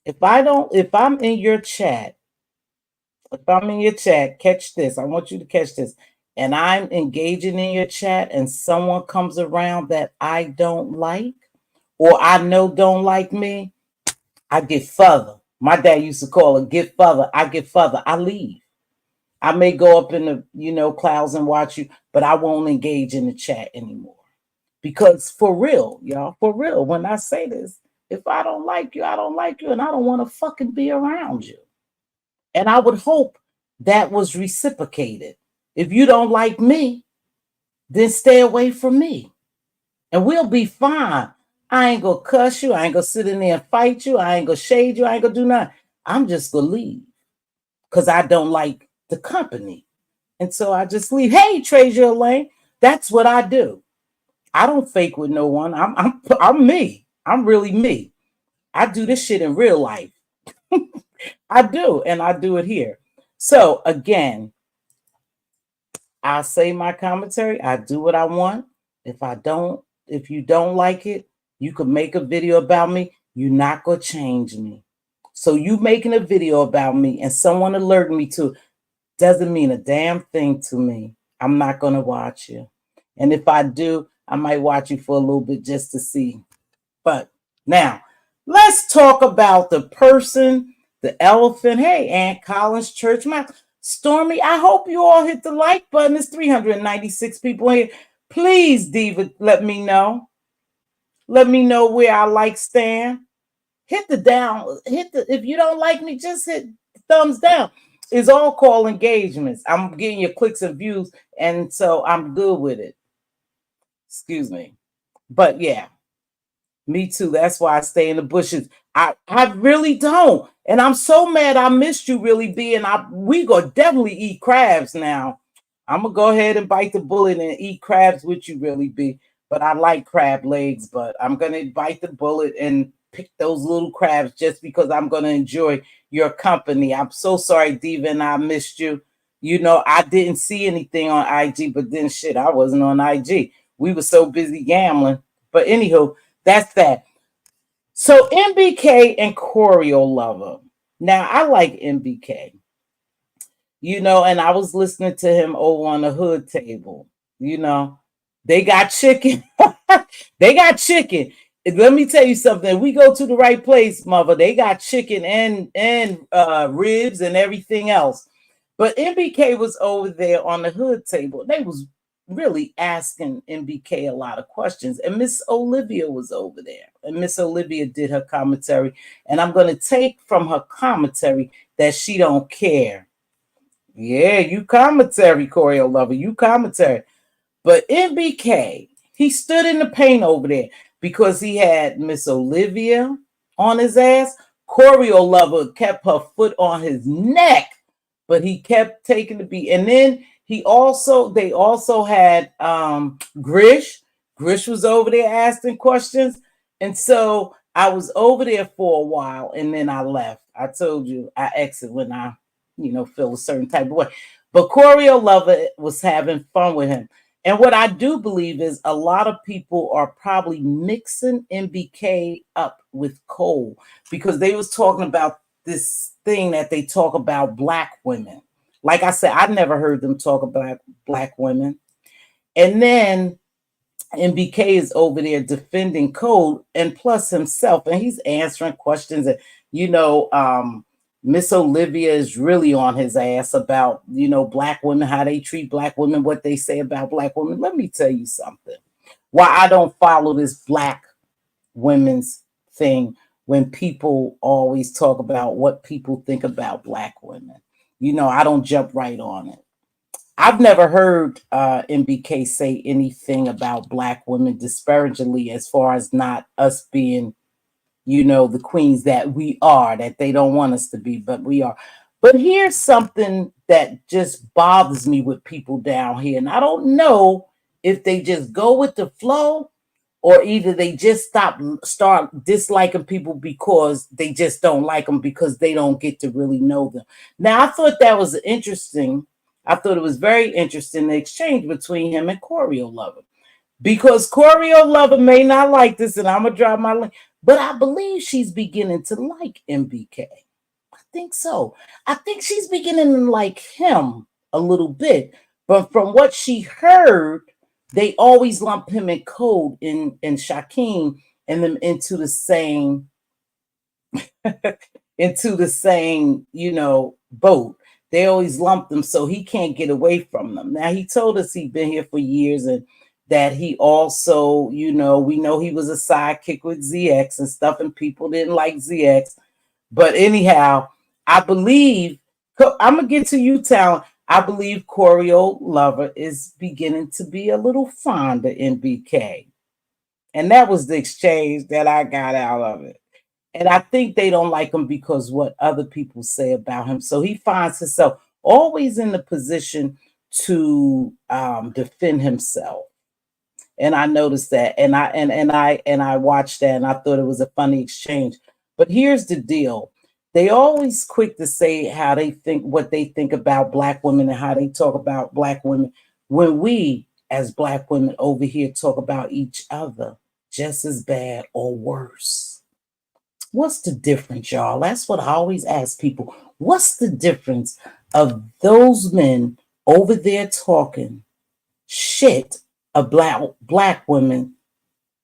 if I'm in your chat, catch this. I want you to catch this. And I'm engaging in your chat and someone comes around that I don't like or I know don't like me, I get further. My dad used to call it get further. I get further. I leave. I may go up in the, clouds and watch you, but I won't engage in the chat anymore. Because for real, y'all, for real, when I say this, if I don't like you, I don't like you, and I don't want to fucking be around you. And I would hope that was reciprocated. If you don't like me, then stay away from me. And we'll be fine. I ain't gonna cuss you. I ain't gonna sit in there and fight you. I ain't gonna shade you. I ain't gonna do nothing. I'm just gonna leave because I don't like the company. And so I just leave. Hey, Treasure Lane, that's what I do. I don't fake with no one. I'm me. I'm really me. I do this shit in real life. I do, and I do it here. So again, I say my commentary. I do what I want. If you don't like it, you could make a video about me. You're not gonna change me. So you making a video about me and someone alerting me to doesn't mean a damn thing to me. I'm not gonna watch you. And if I do, I might watch you for a little bit just to see. But now, let's talk about the person, the elephant. Hey, Aunt Collins, Church Mouse. Stormy, I hope you all hit the like button. There's 396 people here. Please, Diva, let me know. Let me know where I like stand. Hit the down. If you don't like me, just hit thumbs down. It's all called engagements. I'm getting your clicks and views, and so I'm good with it. Excuse me. But yeah, me too. That's why I stay in the bushes. I really don't. And I'm so mad I missed you, really, B. And we gonna definitely eat crabs now. I'm gonna go ahead and bite the bullet and eat crabs with you, really, B. But I like crab legs, but I'm gonna bite the bullet and pick those little crabs just because I'm gonna enjoy your company. I'm so sorry, Diva, and I missed you. I didn't see anything on IG, but then shit, I wasn't on IG. We were so busy gambling. But anywho, that's that. So MBK and Choreo Lover. Now I like MBK, and I was listening to him over on the hood table. They got chicken. They got chicken. Let me tell you something. We go to the right place, mother. They got chicken and ribs and everything else. But MBK was over there on the hood table. They was really asking MBK a lot of questions. And Miss Olivia was over there. And Miss Olivia did her commentary. And I'm going to take from her commentary that she don't care. Yeah, you commentary, Choreo Lover. You commentary. But MBK, he stood in the paint over there because he had Miss Olivia on his ass. Choreo Lover kept her foot on his neck, but he kept taking the beat. And then they also had Grish. Grish was over there asking questions. And so I was over there for a while and then I left. I told you I exit when I, feel a certain type of way. But Choreo Lover was having fun with him. And what I do believe is a lot of people are probably mixing MBK up with Cole because they was talking about this thing that they talk about black women. Like I said, I never heard them talk about black women. And then MBK is over there defending Cole and plus himself, and he's answering questions. And Miss Olivia is really on his ass about, black women, how they treat black women, what they say about black women. Let me tell you something. Why I don't follow this black women's thing when people always talk about what people think about black women. I don't jump right on it. I've never heard MBK say anything about black women disparagingly as far as not us being the queens that we are, that they don't want us to be, but we are. But here's something that just bothers me with people down here. And I don't know if they just go with the flow or either they just start disliking people because they just don't like them because they don't get to really know them. Now, I thought that was interesting. I thought it was very interesting the exchange between him and Choreo Lover. Because Choreo Lover may not like this, and I'm going to drop my link, but I believe she's beginning to like MBK. I think so. I think she's beginning to like him a little bit. But from what she heard, they always lump him and Code and Shaquem and them into the same boat. They always lump them so he can't get away from them. Now he told us he'd been here for years and that he also, we know he was a sidekick with ZX and stuff, and people didn't like ZX. But anyhow, I believe, I'm going to get to you, Talent. I believe Choreo Lover is beginning to be a little fond of MBK. And that was the exchange that I got out of it. And I think they don't like him because what other people say about him. So he finds himself always in the position to defend himself. And I noticed that, and I watched that, and I thought it was a funny exchange. But here's the deal: they always quick to say how they think, what they think about black women, and how they talk about black women. When we, as black women over here, talk about each other just as bad or worse. What's the difference, y'all? That's what I always ask people. What's the difference of those men over there talking shit of black women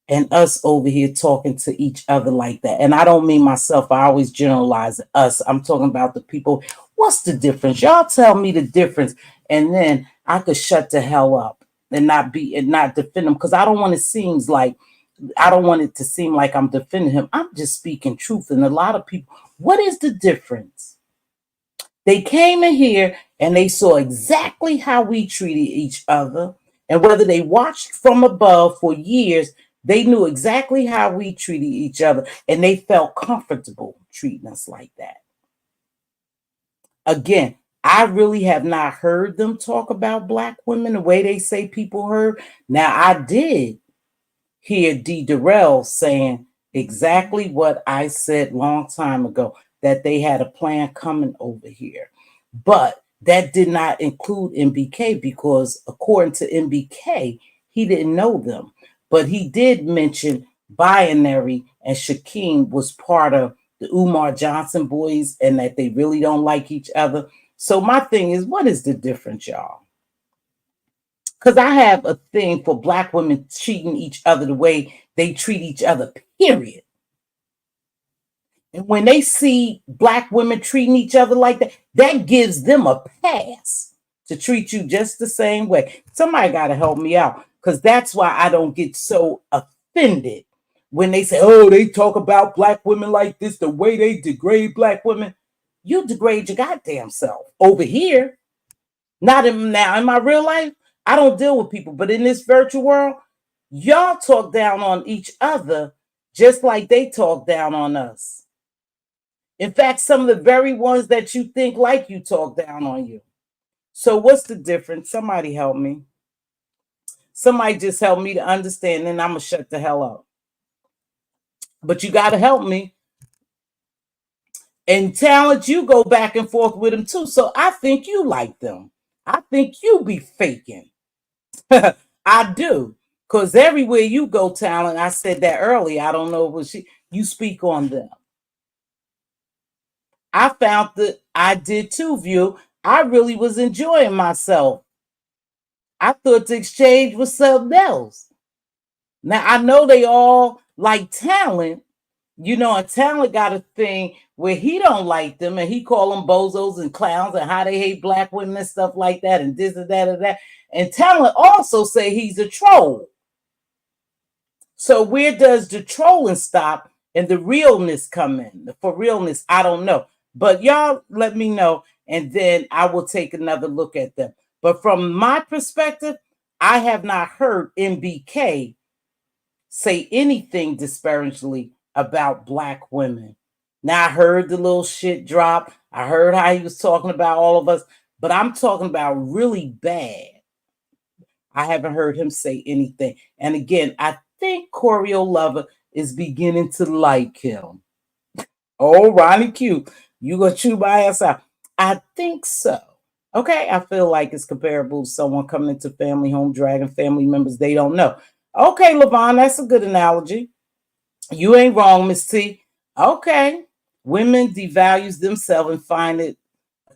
and us over here talking to each other like that? And I don't mean myself. I always generalize us. I'm talking about the people. What's the difference? Y'all tell me the difference, and then I could shut the hell up and not defend them, because I don't want it to seem like I'm defending him. I'm just speaking truth. And a lot of people, what is the difference? They came in here and they saw exactly how we treated each other. And whether they watched from above for years, they knew exactly how we treated each other. And they felt comfortable treating us like that. Again, I really have not heard them talk about black women the way they say people heard. Now, I did hear D. Durrell saying exactly what I said long time ago, that they had a plan coming over here. But that did not include MBK, because according to MBK, he didn't know them. But he did mention Binary and Shaquem was part of the Umar Johnson boys and that they really don't like each other. So my thing is, what is the difference, y'all? Because I have a thing for black women treating each other the way they treat each other, period. And when they see black women treating each other like that, that gives them a pass to treat you just the same way. Somebody got to help me out, because that's why I don't get so offended when they say, oh, they talk about black women like this, the way they degrade black women. You degrade your goddamn self over here. Not in now in my real life. I don't deal with people, but in this virtual world, y'all talk down on each other just like they talk down on us. In fact, some of the very ones that you think like you talk down on you. So what's the difference? Somebody help me. Somebody just help me to understand, and I'm going to shut the hell up. But you got to help me. And Talent, you go back and forth with them too. So I think you like them. I think you be faking. I do. Because everywhere you go, Talent, I said that earlier. I don't know what you speak on them. I found that I did too, View. I really was enjoying myself. I thought the exchange was something else. Now I know they all like Talent, and Talent got a thing where he don't like them and he call them bozos and clowns and how they hate black women and stuff like that and this and that and that. And Talent also say he's a troll. So where does the trolling stop and the realness come in? For realness, I don't know. But y'all let me know, and then I will take another look at them. But from my perspective, I have not heard MBK say anything disparagingly about black women. Now, I heard the little shit drop. I heard how he was talking about all of us, but I'm talking about really bad. I haven't heard him say anything. And again, I think Choreo Lover is beginning to like him. Oh, Ronnie Q, you gonna chew my ass out? I think so. Okay, I feel like it's comparable to someone coming into family home, dragging family members they don't know. Okay, Levon, that's a good analogy. You ain't wrong, Miss T. Okay, women devalues themselves and find it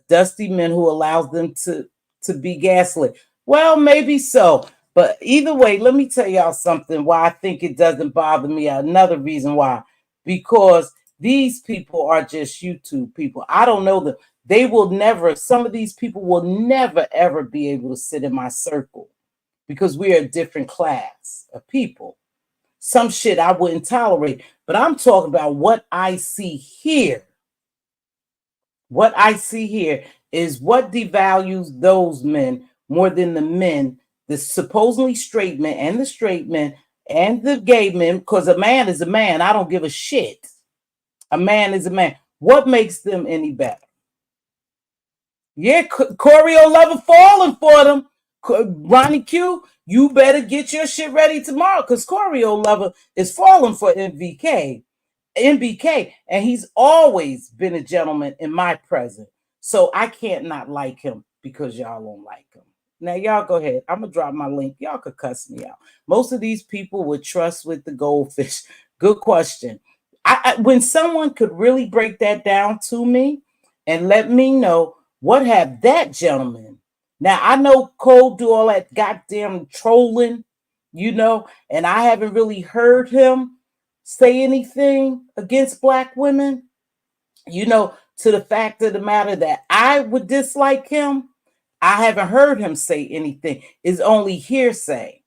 dusty men who allows them to be gaslit. Well, maybe so. But either way, let me tell y'all something why I think it doesn't bother me. Another reason why. Because these people are just YouTube people. I don't know them. They will never, some of these people will never, ever be able to sit in my circle because we are a different class of people. Some shit I wouldn't tolerate. But I'm talking about what I see here. What I see here is what devalues those men more than the men, the supposedly straight men and the straight men and the gay men, because a man is a man. I don't give a shit. A man is a man. What makes them any better? Yeah, Choreo Lover falling for them. Ronnie Q, you better get your shit ready tomorrow because Choreo Lover is falling for MBK, and he's always been a gentleman in my presence. So I can't not like him because y'all don't like him. Now y'all go ahead. I'm gonna drop my link. Y'all could cuss me out. Most of these people would trust with the goldfish. Good question. When someone could really break that down to me and let me know what have that gentleman. Now I know Cole do all that goddamn trolling, and I haven't really heard him say anything against black women, to the fact of the matter that I would dislike him. I haven't heard him say anything. It's only hearsay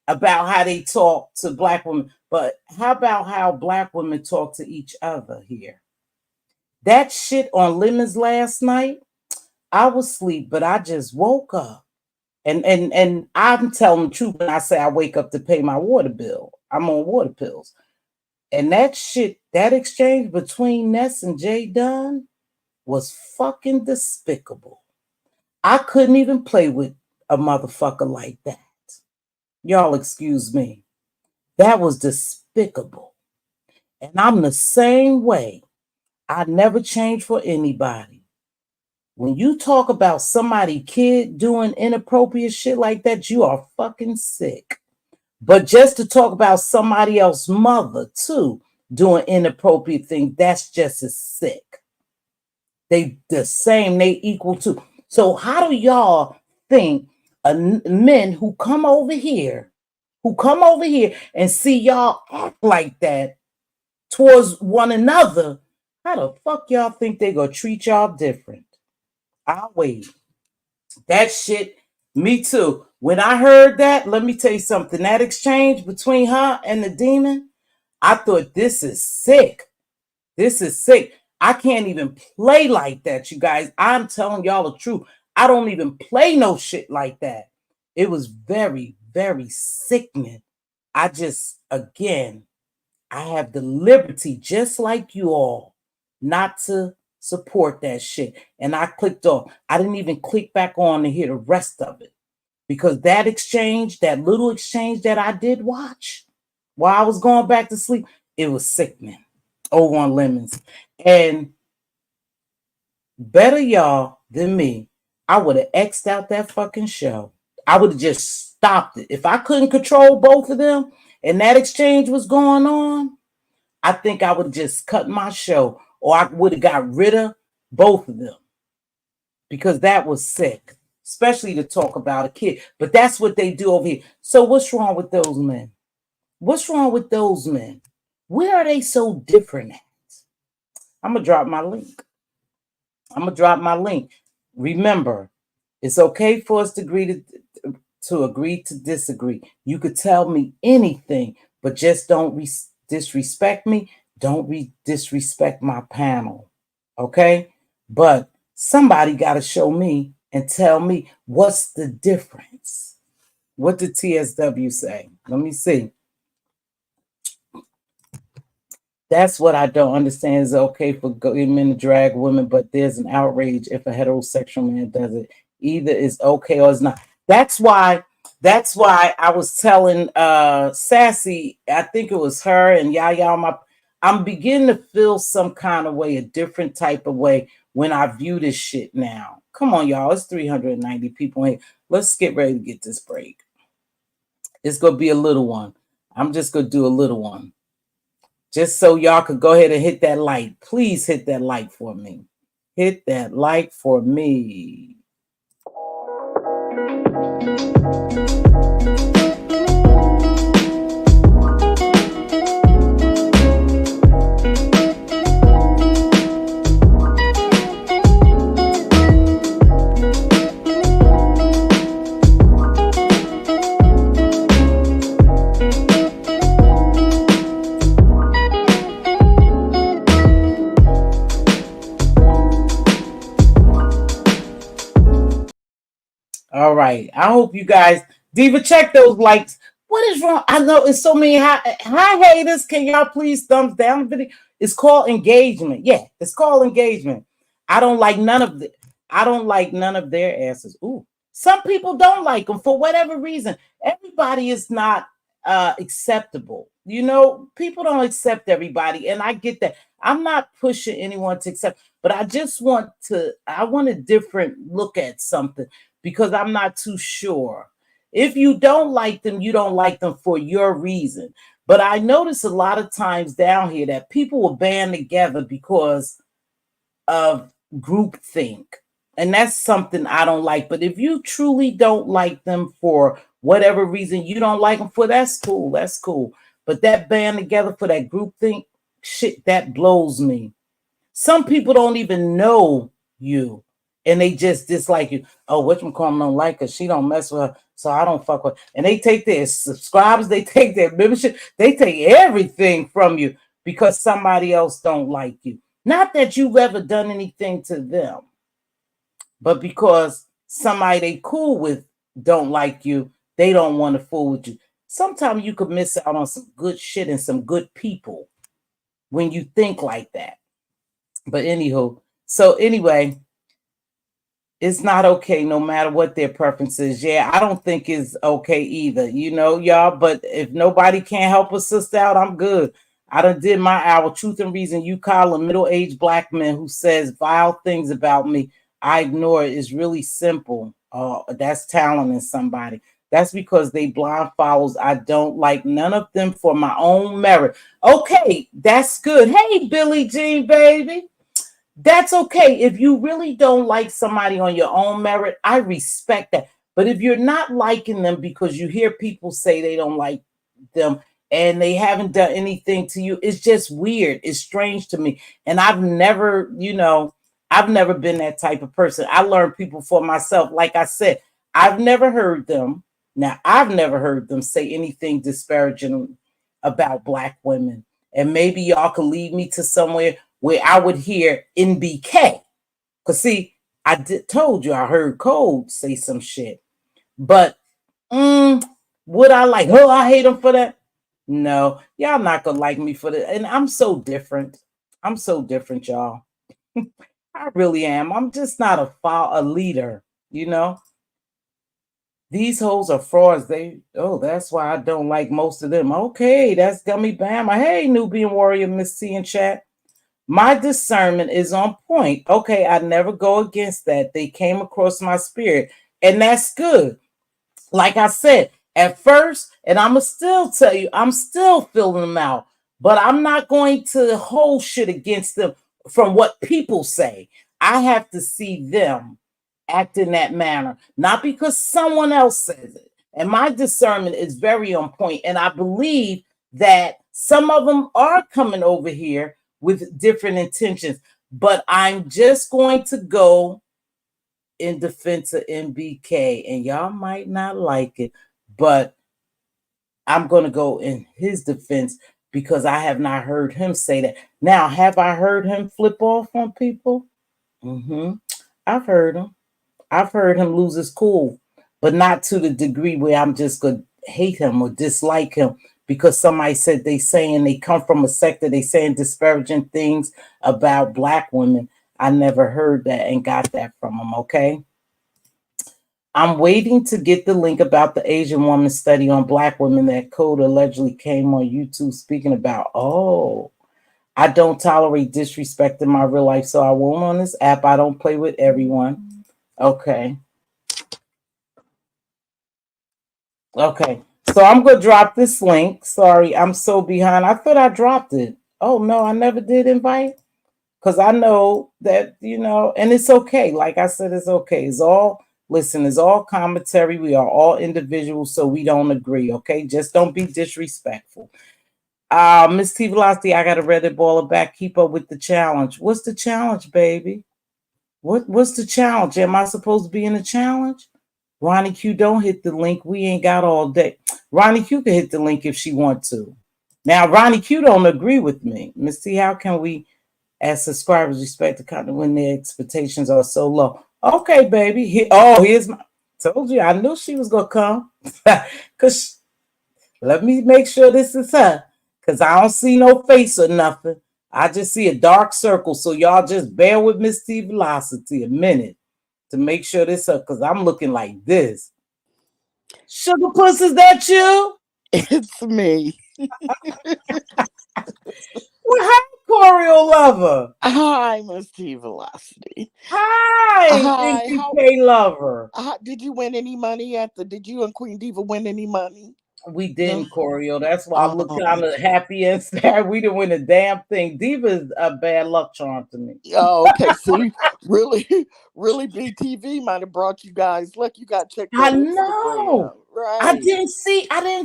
about how they talk to black women. But how about how black women talk to each other here? That shit on Lemons last night, I was asleep, but I just woke up. And I'm telling the truth when I say I wake up to pay my water bill. I'm on water pills. And that shit, that exchange between Ness and Jay Dunn was fucking despicable. I couldn't even play with a motherfucker like that. Y'all excuse me. That was despicable. And I'm the same way. I never change for anybody. When you talk about somebody kid doing inappropriate shit like that, you are fucking sick. But just to talk about somebody else's mother too doing inappropriate things, that's just as sick. They the same, they equal too. So how do y'all think men who come over here who come over here and see y'all act like that towards one another, how the fuck y'all think they gonna treat y'all different? I'll wait. That shit, me too. When I heard that, let me tell you something. That exchange between her and the demon, I thought, this is sick. This is sick. I can't even play like that, you guys. I'm telling y'all the truth. I don't even play no shit like that. It was very, very sickening. I just, again, I have the liberty, just like you all, not to support that shit. And I clicked off. I didn't even click back on to hear the rest of it. Because that exchange, that little exchange that I did watch while I was going back to sleep, it was sickening over on Lemons. And better y'all than me, I would have X'd out that fucking show. I would have just stopped it. If I couldn't control both of them and that exchange was going on, I think I would have just cut my show, or I would have got rid of both of them, because that was sick, especially to talk about a kid. But that's what they do over here. So what's wrong with those men? What's wrong with those men? Where are they so different at? I'm going to drop my link. Remember, it's okay for us to agree to disagree. You could tell me anything, but just don't disrespect me. Don't disrespect my panel. Okay? But somebody got to show me and tell me what's the difference. What did TSW say? Let me see. That's what I don't understand. Is okay for men to drag women, but there's an outrage if a heterosexual man does it. Either it's okay or it's not. That's why I was telling Sassy, I think it was her and Yaya, I'm beginning to feel some kind of way, a different type of way when I view this shit now. Come on, y'all. It's 390 people here. Let's get ready to get this break. It's going to be a little one. I'm just going to do a little one. Just so y'all could go ahead and hit that like. Please hit that like for me. Hit that like for me. All right. I hope you guys, Diva, check those likes. What is wrong? I know it's so many hi haters. Can y'all please thumbs down the video? It's called engagement. Yeah, it's called engagement. I don't like none of their asses. Ooh, some people don't like them for whatever reason. Everybody is not acceptable. You know, people don't accept everybody, and I get that. I'm not pushing anyone to accept, but I want a different look at something, because I'm not too sure. If you don't like them, you don't like them for your reason. But I notice a lot of times down here that people will band together because of groupthink. And that's something I don't like. But if you truly don't like them for whatever reason you don't like them for, that's cool. That's cool. But that band together for that groupthink shit, that blows me. Some people don't even know you, and they just dislike you. Oh, whatchamacallit don't like her. She don't mess with her, so I don't fuck with her. And they take their subscribers, they take their membership, they take everything from you because somebody else don't like you. Not that you've ever done anything to them, but because somebody they cool with don't like you, they don't want to fool with you. Sometimes you could miss out on some good shit and some good people when you think like that. But anywho, so anyway, it's not okay no matter what their preference is. Yeah, I don't think it's okay either, you know, y'all. But if nobody can't help a sister out, I'm good. I done did my hour. Truth and Reason. You call a middle-aged black man who says vile things about me, I ignore it. It's really simple. That's talent in somebody. That's because they blind follows. I don't like none of them for my own merit. Okay, that's good. Hey, Billie Jean, baby. That's okay. If you really don't like somebody on your own merit, I respect that. But if you're not liking them because you hear people say they don't like them and they haven't done anything to you, it's just weird. It's strange to me. And I've never, I've never been that type of person. I learned people for myself. Like I said, I've never heard them. Now, I've never heard them say anything disparaging about Black women. And maybe y'all could lead me to somewhere where I would hear NBK. Because, see, told you I heard Code say some shit. But would I like, oh, I hate him for that? No, y'all not gonna like me for that. And I'm so different. I'm so different, y'all. I really am. I'm just not a leader, you know. These hoes are frauds. That's why I don't like most of them. Okay, that's Gummy Bama. Hey, Nubian Warrior, Miss C in chat. My discernment is on point. Okay, I never go against that. They came across my spirit, and that's good. Like I said, at first, and I'm going to still tell you, I'm still filling them out, but I'm not going to hold shit against them from what people say. I have to see them act in that manner, not because someone else says it. And my discernment is very on point, and I believe that some of them are coming over here with different intentions, but I'm just going to go in defense of MBK, and y'all might not like it, but I'm going to go in his defense because I have not heard him say that. Now, have I heard him flip off on people? I've heard him. I've heard him lose his cool, but not to the degree where I'm just going to hate him or dislike him because somebody said they come from a sector, they saying disparaging things about Black women. I never heard that and got that from him, okay? I'm waiting to get the link about the Asian woman study on Black women that Code allegedly came on YouTube speaking about. Oh, I don't tolerate disrespect in my real life, so I won't on this app. I don't play with everyone. Okay. Okay. So I'm going to drop this link. Sorry, I'm so behind. I thought I dropped it. Oh, no, I never did invite. Because I know that, and it's okay. Like I said, it's okay. It's all commentary. We are all individuals, so we don't agree, okay? Just don't be disrespectful. Mz.Teavalocity, I got a Reddit baller back. Keep up with the challenge. What's the challenge, baby? What's the challenge? Am I supposed to be in a challenge? Ronnie Q, don't hit the link. We ain't got all day. Ronnie Q can hit the link if she want to. Now, Ronnie Q don't agree with me. Miss T, how can we as subscribers respect the content when their expectations are so low? Okay, baby. Here's my. Told you, I knew she was gonna come. Cause let me make sure this is her. Cause I don't see no face or nothing. I just see a dark circle. So y'all just bear with Mz.Teavalocity a minute to make sure this her. Cause I'm looking like this. Sugar Puss, is that you? It's me. Well, hi, Choreo Lover. Hi, Mz.Teavalocity. Hi, Hi. MPK Lover. Did you win any money Did you and Queen Diva win any money? We No. didn't, Choreo. That's why I look Um. kind of happy and sad. We didn't win a damn thing. Diva is a bad luck charm to me. Oh, okay. See, really, really, BTV might have brought you guys. Look, you got to check I that Instagram, know. right? I didn't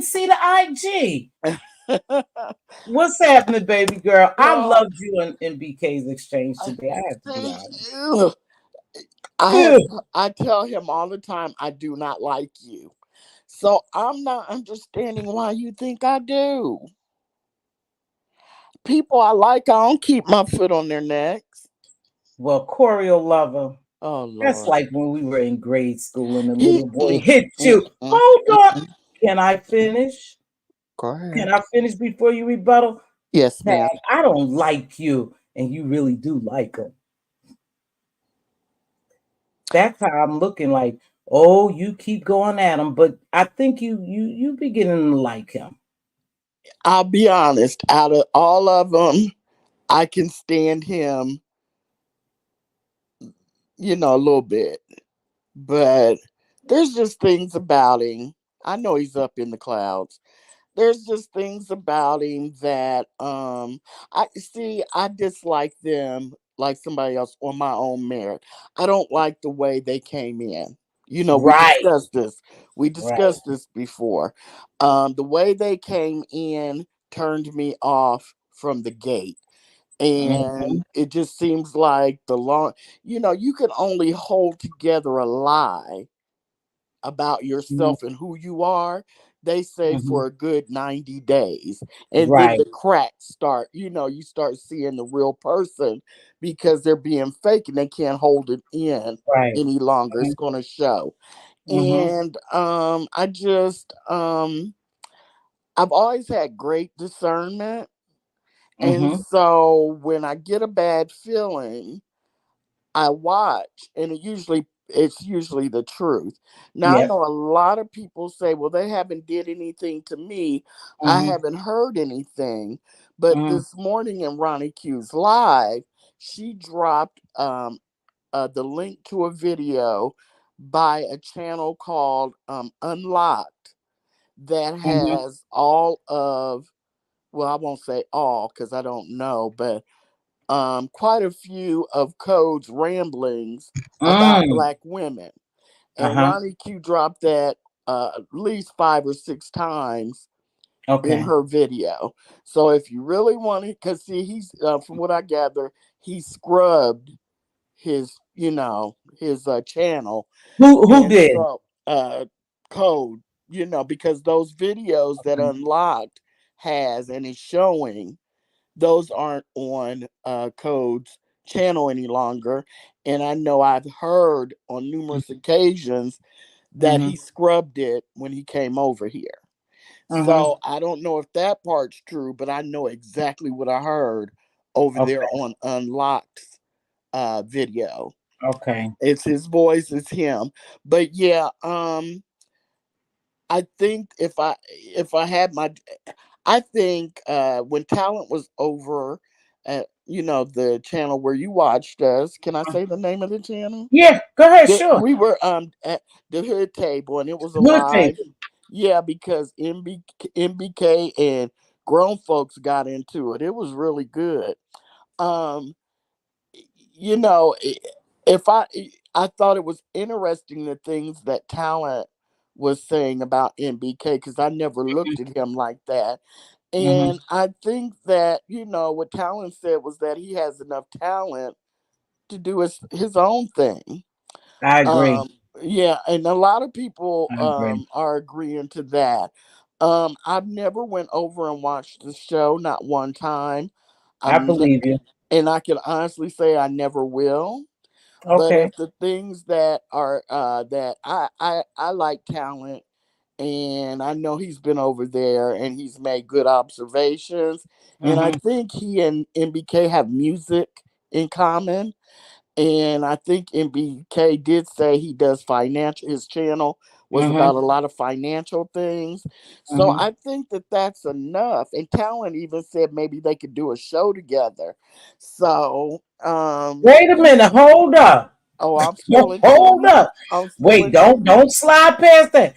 see the IG. What's happening, baby girl? I Oh, loved you in BK's exchange today. I have to be see, honest. ugh. I have. Ew. I tell him all the time, I do not like you. So I'm not understanding why you think I do. People I like, I don't keep my foot on their necks. Well, Choreo Lover. Oh That's Lord. like when we were in grade school and the He little boy hit mm, you. mm, Hold on. mm. Can I finish? Go Can ahead. I finish before you rebuttal? Yes, Tag, ma'am. I don't like you, and you really do like him. That's how I'm looking like, oh, you keep going at him, but I think you beginning to like him. I'll be honest. Out of all of them, I can stand him, a little bit. But there's just things about him. I know he's up in the clouds. There's just things about him that I dislike them like somebody else on my own merit. I don't like the way they came in. You know, we Right. discussed this. We Right. discussed this before. The way they came in turned me off from the gate. Mm-hmm. And it just seems like you can only hold together a lie about yourself and who you are, they say Mm-hmm. for a good 90 days. And then Right. the cracks start, you start seeing the real person because they're being fake and they can't hold it in Right. any longer. It's going to show. Mm-hmm. And I've always had great discernment. And Mm-hmm. so when I get a bad feeling, I watch, and it's usually the truth. Now I Yep. know a lot of people say, "Well, they haven't did anything to me. I Mm-hmm. haven't heard anything." But Mm-hmm. this morning in Ronnie Q's live, she dropped the link to a video by a channel called Unlocked that Mm-hmm. has all of, well, I won't say all because I don't know, but quite a few of Code's ramblings about Mm. black women. And Uh-huh. Ronnie Q dropped that at least 5 or 6 times in Okay. her video. So if you really want it, because see, he's from what I gather, he scrubbed his channel, Who and did? so Code, because those videos that Unlocked has and is showing, those aren't on Code's channel any longer. And I know I've heard on numerous occasions that Mm-hmm. he scrubbed it when he came over here. Mm-hmm. So I don't know if that part's true, but I know exactly what I heard over there Okay. on Unlocked's video. Okay. It's his voice, it's him. But yeah, I think if I had my I think when Talent was over at the channel where you watched us, can I say the name of the channel? Yeah, go ahead, sure. We were at the hood table and it was a Good live. table. Yeah, because MBK and grown folks got into it. It was really good. Um, you know, if I thought it was interesting the things that Talent was saying about MBK because I never looked at him like that. Mm-hmm. And I think that, what Talent said was that he has enough talent to do his own thing. I agree. Um, yeah, and a lot of people I agree. are agreeing to that. I've never went over and watched the show, not one time. I I'm ne- believe you. and I can honestly say I never will. But Okay. if the things that are that I like Talent, and I know he's been over there and he's made good observations. And I Mm-hmm. think he and MBK have music in common. And I think MBK did say he does financial, his channel was Mm-hmm. about a lot of financial things. So Mm-hmm. I think that that's enough. And Talent even said maybe they could do a show together. So, Wait a minute. Hold up. oh, I'm still in Hold trivia. up. I'm still Wait, in don't trivia. don't slide past that.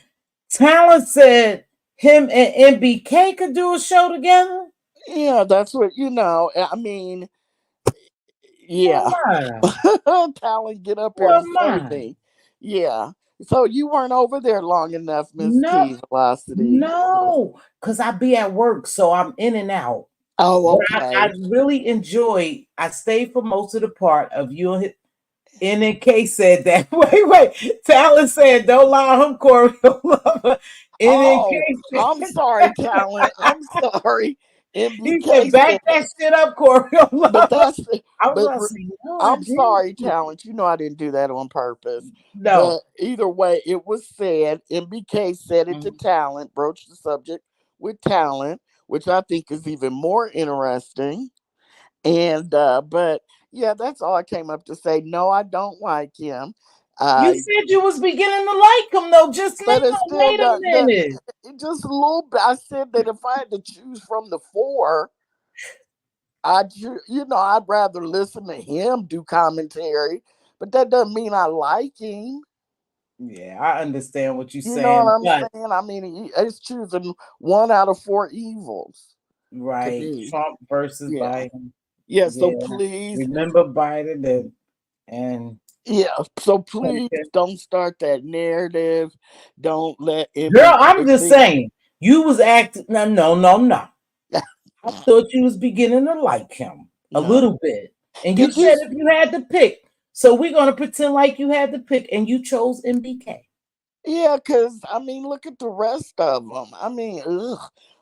Talent said him and MBK could do a show together. Yeah, that's what, I mean, Well, yeah. my, Talent, get up here well, and save my. me. Yeah. So you weren't over there long enough, Miss No, T Velocity. no, because I be at work, so I'm in and out. Oh, But I okay. really enjoy. I stayed for most of the part of you and NNK said that. Wait. Talent said, "Don't lie, him Corey." Oh, NNK said, I'm sorry, Talent. I'm sorry. he said, MBK "Back said, that shit up, Corey." but that's, I was but gonna say, "No, I I'm sorry, didn't." Talent. You know I didn't do that on purpose. No. But either way, it was said. MBK said it to Mhm. Talent, broached the subject with Talent, which I think is even more interesting. And but yeah, that's all I came up to say. No, I don't like him. You Uh, said you was beginning to like him though just but it now. still Wait a doesn't. minute. Just a little bit. I said that if I had to choose from the four, I'd rather listen to him do commentary. But that doesn't mean I like him. Yeah, I understand what you're You know what saying, I'm but saying? I mean, it's choosing one out of four evils to right, me. Trump versus Yeah, Biden. yeah. So Yeah, please, remember Biden and Yeah. So please Okay. don't start that narrative. Don't let Girl, MBK I'm just think. saying, you was acting. No, no, no, no. I thought you was beginning to like him a No. little bit. And you Did you? said if you had to pick. So we're gonna pretend like you had to pick and you chose MBK. Yeah, because I mean, look at the rest of them. I mean, ugh.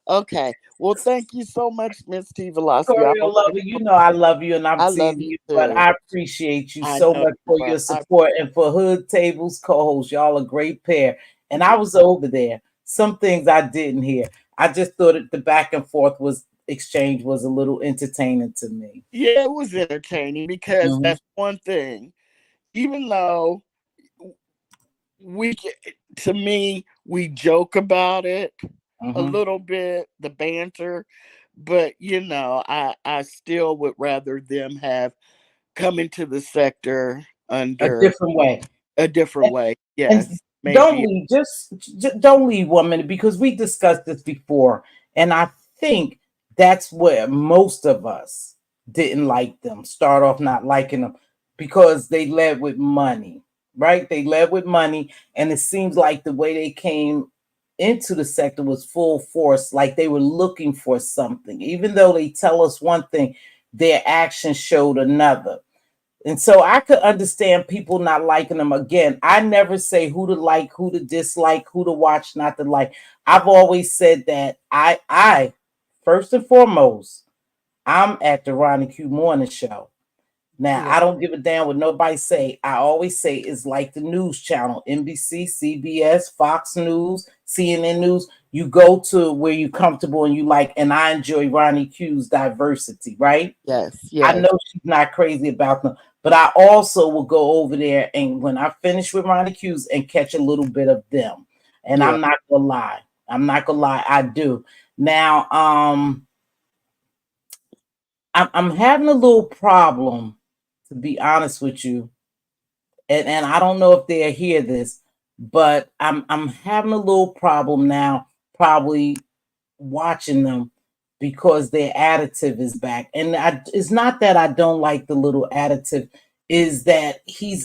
Okay. Well, thank you so much, Miss T Velocity. I Corey hope lover, you know I love you and I'm I love teasing you you, but too. I appreciate you I so know much you for are. your support and for Hood Tables co-host. Y'all a great pair. And I was over there. Some things I didn't hear. I just thought that the back and forth was exchange was a little entertaining to me. Yeah, it was entertaining because Hmm. that's one thing. Even though we, to me, we joke about it a Hmm. little bit, the banter, but I still would rather them have come into the sector A under different way. a different way. And Yes, don't maybe. leave, just don't leave 1 minute because we discussed this before. And I think that's where most of us didn't like them, start off not liking them because they led with money, right? They led with money. And it seems like the way they came into the sector was full force, like they were looking for something. Even though they tell us one thing, their actions showed another. And so I could understand people not liking them. Again, I never say who to like, who to dislike, who to watch, not to like. I've always said that I first and foremost, I'm at the Ronnie Q Morning Show. Now, Yeah. I don't give a damn what nobody say. I always say it's like the news channel, NBC, CBS, Fox News, CNN News. You go to where you're comfortable and you like, and I enjoy Ronnie Q's diversity, right? Yes. I Yes. know she's not crazy about them, but I also will go over there and when I finish with Ronnie Q's and catch a little bit of them. And Yeah. I'm not gonna lie. I'm not gonna lie, I do. Now, I'm having a little problem, to be honest with you, and I don't know if they hear this, but I'm having a little problem now, probably watching them because their additive is back. And it's not that I don't like the little additive, is that he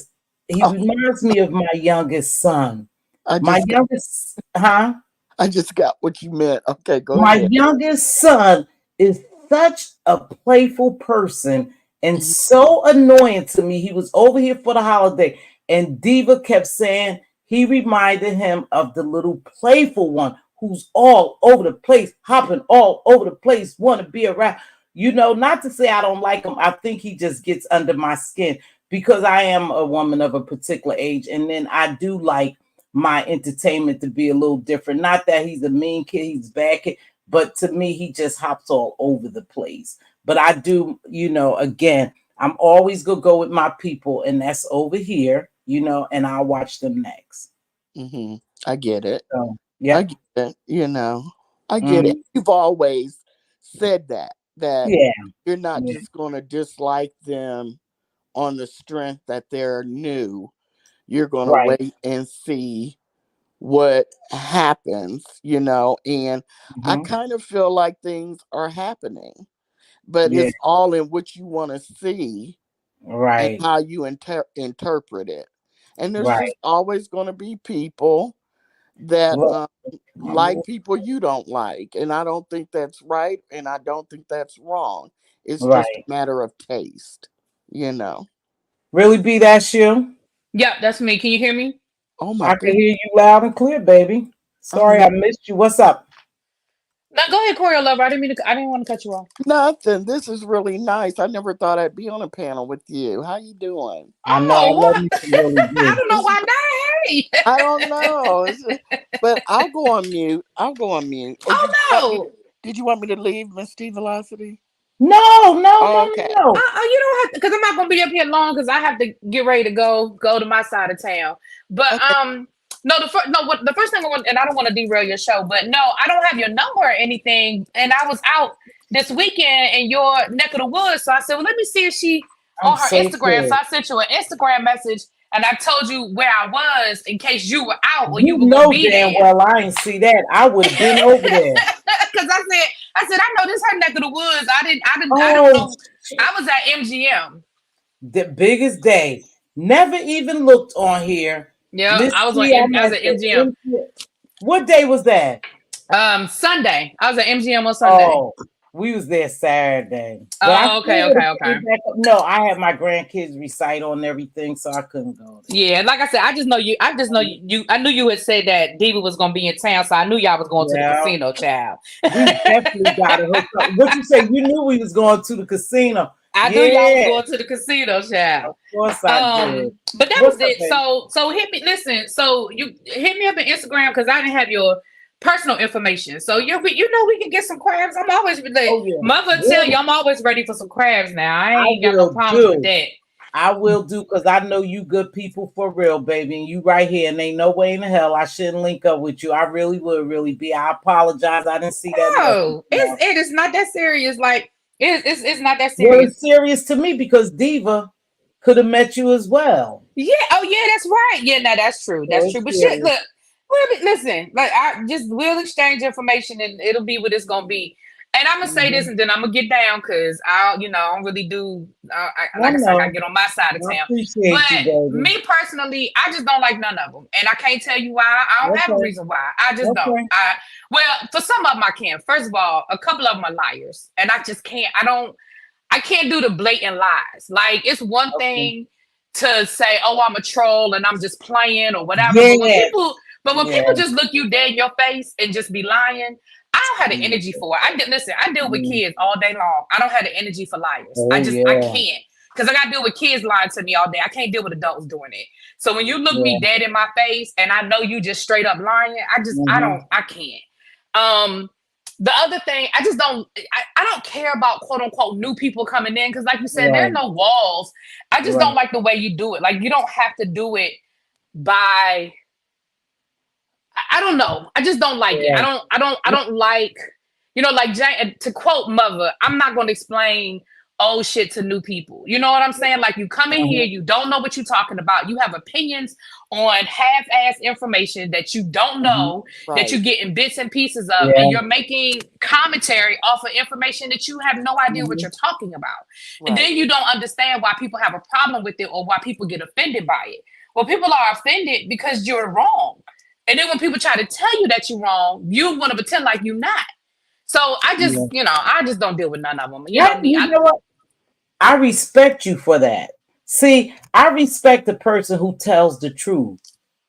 Oh, reminds me of my youngest son. I My just got, youngest, huh? I just got what you meant. Okay, go My ahead. youngest son is such a playful person and Mhm. so annoying to me. He was over here for the holiday, and Diva kept saying he reminded him of the little playful one who's all over the place, hopping all over the place, want to be around. You know, not to say I don't like him. I think he just gets under my skin because I am a woman of a particular age, and then I do like my entertainment to be a little different. Not that he's a mean kid, he's a bad kid, but to me, he just hops all over the place. But I do, again, I'm always gonna go with my people, and that's over here, and I'll watch them next. Mhm. I get it. So, I yep. get it. I get it. Mhm. You've always said that Yeah, you're not yeah, just going to dislike them on the strength that they're new. You're going to right. wait and see what happens, and I Mhm. kind of feel like things are happening, but Yeah, it's all in what you want to see and right, how you interpret it. And there's right. just always going to be people that Look, my like boo. people you don't like, and I don't think that's right, and I don't think that's wrong. It's just a Right. matter of taste, you know. Really be that you? Yep, that's me. Can you hear me? Oh my I can good. hear you loud and clear, baby. Oh Sorry no, I missed you. What's up? No, go ahead, Corey Lover. I didn't mean to. I didn't want to cut you off. nothing. This is really nice. I never thought I'd be on a panel with you. How you doing? I know I Oh, love what? me some really I good. don't know This is, why not. Hey. I don't know. But I'll go on mute. I'll go on mute. Or Oh no. did you want me to leave, Miss T Velocity? No, no, Oh, no, okay. no. You don't have to, because I'm not gonna be up here long because I have to get ready to go to my side of town. But Okay. no, the first thing I want, and I don't want to derail your show, but no, I don't have your number or anything. And I was out this weekend in your neck of the woods, so I said, well, let me see if she I'm on her so Instagram. So good. I sent you an Instagram message, and I told you where I was in case you were out or you You were gonna know be damn there. well I ain't see that. I would have been over there. Because I said, I know this her neck of the woods. I don't Oh know. shit. I was at MGM. The biggest day. Never even looked on here. Yeah, Miss I was T, I'm I was at at the MGM. What day was that? Sunday. I was at MGM on Sunday. Oh, we was there Saturday. But I Oh, still okay, would okay, have okay. came back up. No, I had my grandkids recital and everything, so I couldn't go there. Yeah, like I said, I just know you. I just know you. I knew you had said that Diva was gonna be in town, so I knew y'all was going to the Yeah. casino, child. We definitely got to hook up. What you say? You knew we was going to the casino. I knew y'all was Yeah, going to the casino, child. of course I did. But that was What's up, it. baby? So hit me. Listen, so you hit me up on Instagram because I didn't have your personal information. So you know we can get some crabs. I'm always like Oh yeah, mother tell you I'm always ready for some crabs now. I I ain't got no will problems with do. that. I will do because I know you good people for real, baby. And you right here, and ain't no way in the hell I shouldn't link up with you. I really would really be. I apologize. I didn't see that message. No, it is not that serious. Like it's not that Well, serious. it's serious to me because Diva could have met you as well. Yeah. Oh, yeah. That's right. Yeah. No, that's true. So That's it's true. But shit, serious. look. Listen. Like, we'll exchange information, and it'll be what it's gonna be. And I'm gonna say this, Mm-hmm. and then I'm gonna get down because I don't really do. I Like I said, I gotta know. get on my side of I town. But appreciate you, baby. me personally, I just don't like none of them, and I can't tell you why. I don't have a Okay. reason why. I just don't. Okay. Well, for some of them, I can. First of all, a couple of them are liars, and I just can't. I don't. I can't do the blatant lies. Like it's one Okay. thing to say, "Oh, I'm a troll and I'm just playing" or whatever. Yeah. But when Yeah. people just look you dead in your face and just be lying, I don't have the Mm. energy for it. Listen. I deal with Mm. kids all day long. I don't have the energy for liars. Oh I yeah. can't because I got to deal with kids lying to me all day. I can't deal with adults doing it. So when you look Yeah. me dead in my face and I know you just straight up lying, Mm-hmm. I can't. The other thing, I don't care about quote unquote new people coming in because, like you said, there are Right. no walls. I just don't Right. like the way you do it. Like you don't have to do it by. I don't know. I just don't like it. Yeah. I don't like. Like to quote Mother, I'm not going to explain old shit to new people. You know what I'm saying? Like you come in here, Mhm. you don't know what you're talking about. You have opinions on half-ass information that you don't Mhm. know, that you're Right. getting bits and pieces of, and Yeah. you're making commentary off of information that you have no idea what Mhm. you're talking about. And Right. then you don't understand why people have a problem with it or why people get offended by it. Well, people are offended because you're wrong. And then when people try to tell you that you're wrong, you want to pretend like you're not. So Yeah. I just don't deal with none of them. You Hey, know me. you know what? I respect you for that. See, I respect the person who tells the truth.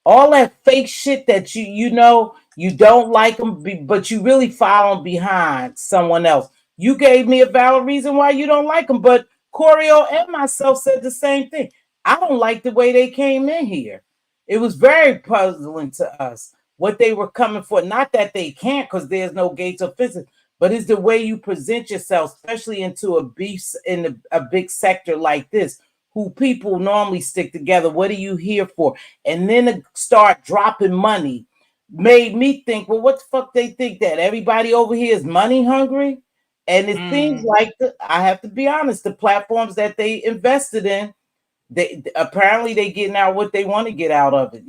All that fake shit that you don't like them, but you really follow behind someone else. You gave me a valid reason why you don't like them, but Corio and myself said the same thing. I don't like the way they came in here. It was very puzzling to us what they were coming for. Not that they can't, because there's no gates or fences, but it's the way you present yourself, especially into a big sector like this, who people normally stick together. What are you here for? And then to start dropping money made me think, well, what the fuck they think that everybody over here is money hungry? And it seems Mm. like I have to be honest, the platforms that they invested in, they apparently they getting out what they want to get out of it,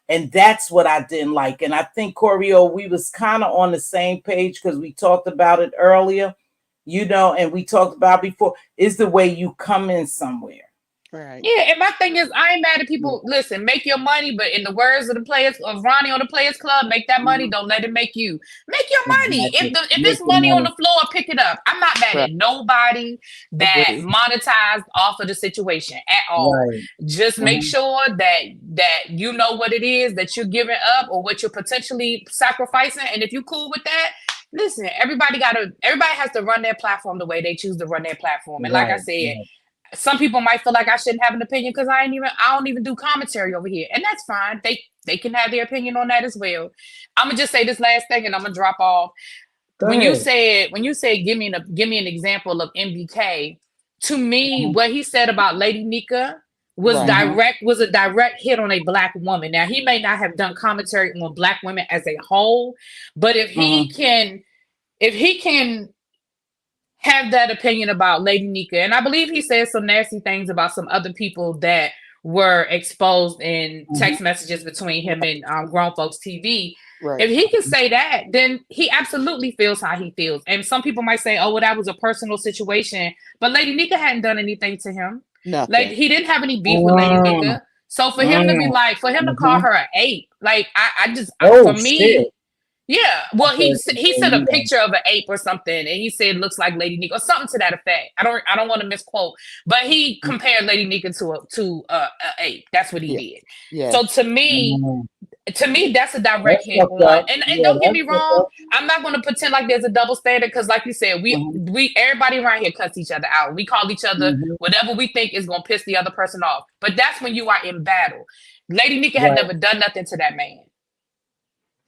and that's what I didn't like. And I think Corio, we was kind of on the same page because we talked about it earlier, and we talked about before, is the way you come in somewhere. Right. Yeah, and my thing is, I ain't mad at Yeah. people. Listen, make your money, but in the words of the players of Ronnie on the Players Club, make that money. Mhm. Don't let it make you. Make your money. If Exactly. if Make it's your money on money. the floor, pick it up. I'm not mad Right. at nobody that Agree. monetized off of the situation at all. Right. Just make Mhm. sure that you know what it is that you're giving up or what you're potentially sacrificing. And if you're cool with that, listen, everybody has to run their platform the way they choose to run their platform. And like I Right. said, Right. some people might feel like I shouldn't have an opinion because I don't even do commentary over here. And that's fine. They can have their opinion on that as well. I'm gonna just say this last thing and I'm gonna drop off. Go When you ahead. said give me an example of MBK, to me, Uh-huh. what he said about Lady Nika Right. Uh-huh. was a direct hit on a black woman. Now he may not have done commentary on black women as a whole, but if Uh-huh. he can have that opinion about Lady Nika. And I believe he said some nasty things about some other people that were exposed in Uh-huh. text messages between him and Grown Folks TV. Right. If he can say that, then he absolutely feels how he feels. And some people might say, oh, well, that was a personal situation. But Lady Nika hadn't done anything to him. Like Nothing. he didn't have any beef with Lady Mm, Nika. So for him to be mm, like, for him to call mhm. her an ape, like Oh for shit. me, yeah. Well, Okay, he yeah, sent a you right. picture of an ape or something, and he said looks like Lady Nika or something to that effect. I don't want to misquote, but he compared Lady Nika a ape. That's what he Yeah. did. So Yes. Mm, to me, that's a direct that's hit fucked on. up. And Yeah, don't get that's me fucked wrong, up. I'm not going to pretend like there's a double standard because, like you said, Mhm, we everybody around here cuss each other out. We call each other mhm. whatever we think is going to piss the other person off. But that's when you are in battle. Lady Nika had Right. never done nothing to that man,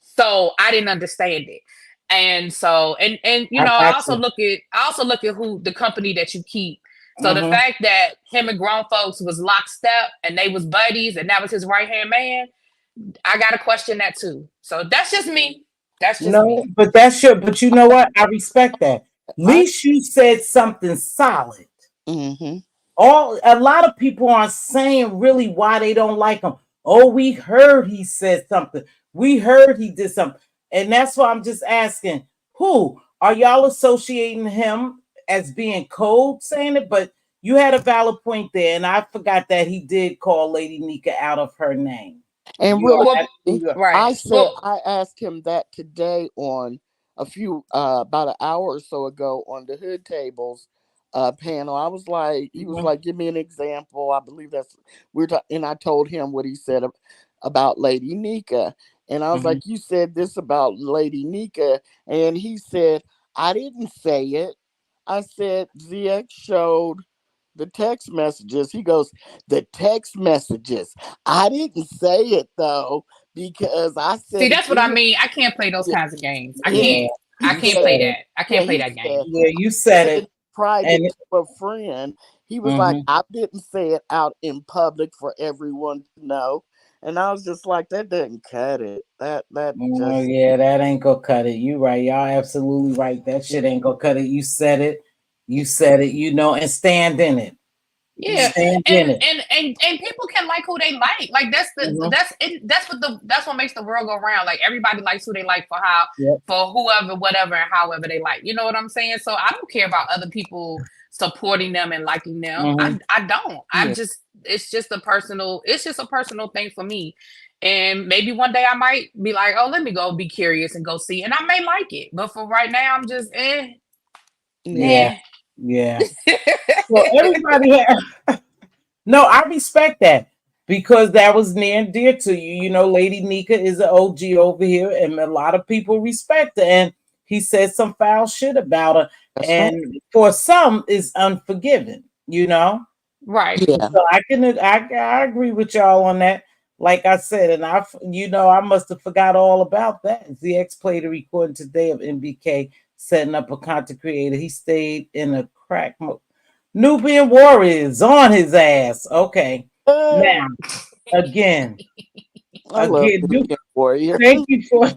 so I didn't understand it. And so and you I know, got you. I also look at who the company that you keep. So the Mhm. fact that him and grown folks was lockstep and they was buddies and that was his right hand man, I gotta question that too. So that's just me. That's just No, me. but that's your. But you know what? I respect that. At I. least you said something solid. Mm-hmm. All a lot of people aren't saying really why they don't like him. Oh, we heard he said something. We heard he did something, and that's why I'm just asking: who are y'all associating him as being cold, saying it? But you had a valid point there, and I forgot that he did call Lady Nika out of her name. And You really, are Well, absolutely right. Well, I asked him that today on about an hour or so ago on the Hood Tables panel. I was like, he was right. like, give me an example. I believe that's and I told him what he said about Lady Nika. And I was Mhm, like, you said this about Lady Nika. And he said, I didn't say it. I said, ZX showed the text messages. He goes, the text messages. I didn't say it though, because I see, said it that's what I in mean. I can't play those yeah, kinds of games. I he yeah, can't. I he you can't said said play it. that. I yeah, can't play he that game. said Yeah, you said and it, private and to a friend. He was like, mhm. I didn't say it out in public for everyone to know. And I was just like, that didn't cut it. That Oh just yeah, that ain't gonna cut it. You right. Y'all absolutely right. That shit ain't gonna cut it. You said it. You said it, and stand in it. You Yeah, stand in it. and people can like who they like. Like Mhm. that's what makes the world go round. Like everybody likes who they like Yep. for whoever, whatever, and however they like. You know what I'm saying? So I don't care about other people supporting them and liking them. Mhm. I don't. I yeah, just it's just a personal thing for me. And maybe one day I might be like, oh, let me go be curious and go see, and I may like it. But for right now, I'm just yeah, Yeah. eh. Yeah. So everybody no, I respect that because that was near and dear to you. Lady Nika is an OG over here, and a lot of people respect her. And he said some foul shit about her, that's right. and for some, is unforgiven. Right. Yeah, So I agree with y'all on that. Like I said, and I must have forgot all about that. ZX played a recording today of MBK setting up a content creator. He stayed in a crack mode. Nubian Warriors on his ass. Okay. uh, Now, again, I love again, Nubian Warrior. thank you for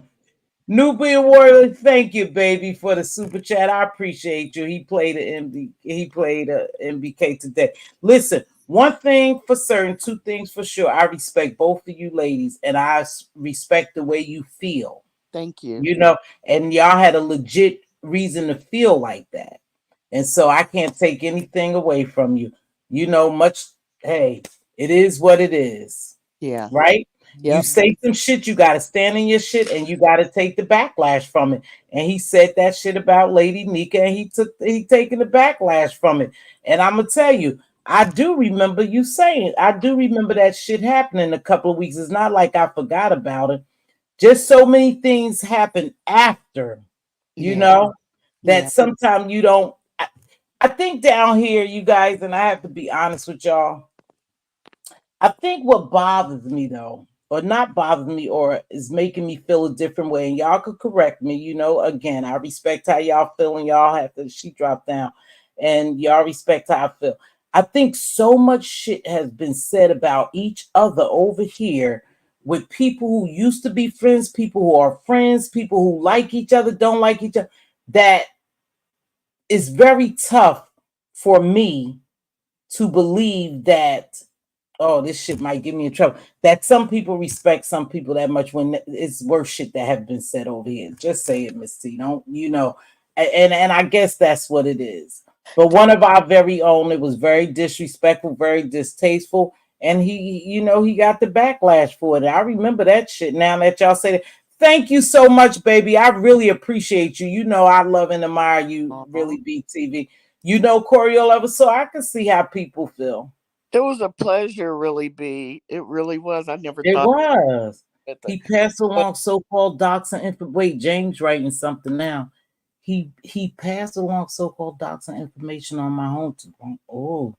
Nubian Warrior. Thank you, baby, for the super chat. I appreciate you. He played a MBK today. Listen, one thing for certain, two things for sure. I respect both of you ladies, and I respect the way you feel. Thank you. You know, and y'all had a legit reason to feel like that. And so I can't take anything away from you. Much, hey, it is what it is, Yeah. right? You Yep. say some shit, you got to stand in your shit and you got to take the backlash from it. And he said that shit about Lady Nika and he taking the backlash from it. And I'm going to tell you, I do remember you saying, I do remember that shit happening a couple of weeks. It's not like I forgot about it. Just so many things happen after, you Yeah. know, that Yeah. sometimes you don't. I think down here, you guys, and I have to be honest with y'all, I think what bothers me though, or not bothers me, or is making me feel a different way, and y'all could correct me, again, I respect how y'all feel, and y'all have to, she dropped down, and y'all respect how I feel. I think so much shit has been said about each other over here with people who used to be friends, people who are friends, people who like each other, don't like each other, that is very tough for me to believe that, oh, this shit might get me in trouble. That some people respect some people that much when it's worse shit that have been said over here. Just say it, Miss T. Don't. And I guess that's what it is. but one of our very own, it was very disrespectful, very distasteful, and he got the backlash for it. I remember that shit. Now that y'all say that, thank you so much, baby. I really appreciate you. You know I love and admire you, Uh-huh. really, BTV. You know Coriola, so I can see how people feel. It was a pleasure, really, B. It really was. I never It thought was. that. He passed But along so-called docs and wait, James writing something now. He passed along so-called docs and information on my home. Oh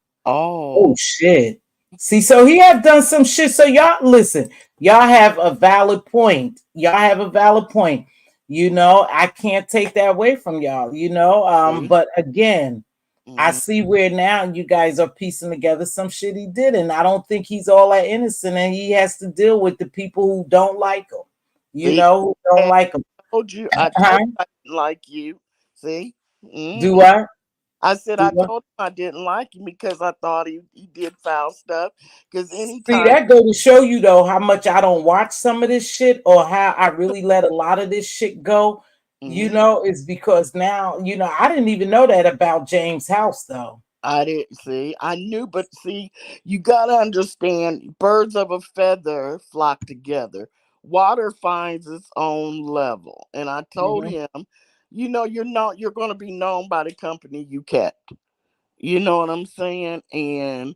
oh, shit. See, so he have done some shit. So y'all listen, y'all have a valid point. Y'all have a valid point. I can't take that away from y'all, see, but again, I mm, see where now you guys are piecing together some shit he did, and I don't think he's all that innocent, and he has to deal with the people who don't like him, see, who don't I like him. told Huh? you I didn't like you. See, Do mm-hmm. what? I said Do I what? told him I didn't like him because I thought he did foul stuff. Because See, anytime, that go to show you though how much I don't watch some of this shit or how I really let a lot of this shit go. mm-hmm, It's because now, I didn't even know that about James House though. I didn't see. I knew, but see, you gotta understand. Birds of a feather flock together. Water finds its own level, and I told Hmm. him, you're not. You're gonna be known by the company you kept. You know what I'm saying? And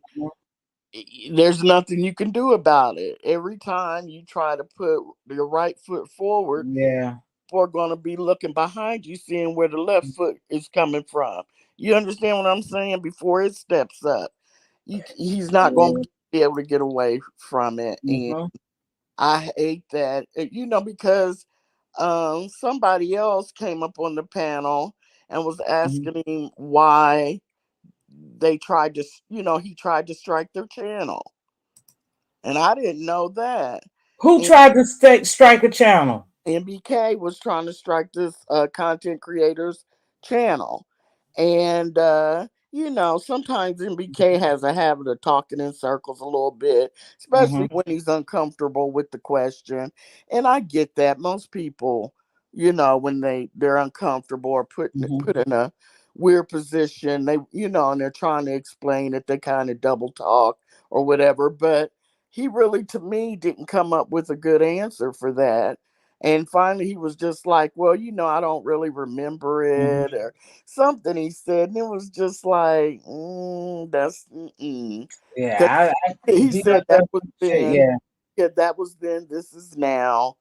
there's nothing you can do about it. Every time you try to put your right foot forward, Yeah. people are going to be looking behind you, seeing where the left foot is coming from. You understand what I'm saying? Before it steps up, he's not going Yeah. to be able to get away from it. And Hmm. I hate that, because somebody else came up on the panel and was Hmm. asking him why they tried to, he tried to strike their channel, and I didn't know that. Who And tried to strike a channel? MBK was trying to strike this content creators channel. And sometimes MBK has a habit of talking in circles a little bit, especially Hmm. when he's uncomfortable with the question. And I get that. Most people, when they're uncomfortable or Hmm. put in a weird position, and they're trying to explain it, they kind of double talk or whatever. But he really, to me, didn't come up with a good answer for that. And finally, he was just like, well, I don't really remember Hmm. it or something he said. And it was just like, that's, because Yeah, he he done said that done was some shit. then. Yeah. Yeah, that was then. This is now.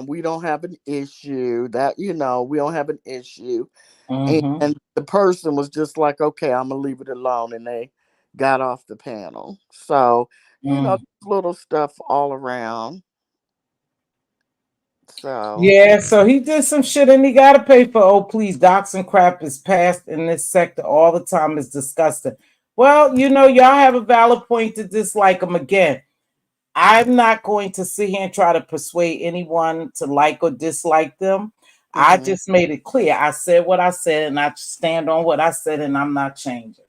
We don't have an issue that, we don't have an issue. Hmm. And the person was just like, okay, I'm going to leave it alone. And they got off the panel. So, little stuff all around. So, Yeah, so he did some shit and he got to pay for. Oh, please, docs and crap is passed in this sector all the time. It's disgusting. Well, y'all have a valid point to dislike him again. I'm not going to sit here and try to persuade anyone to like or dislike them. I mhm. just made it clear. I said what I said and I stand on what I said and I'm not changing.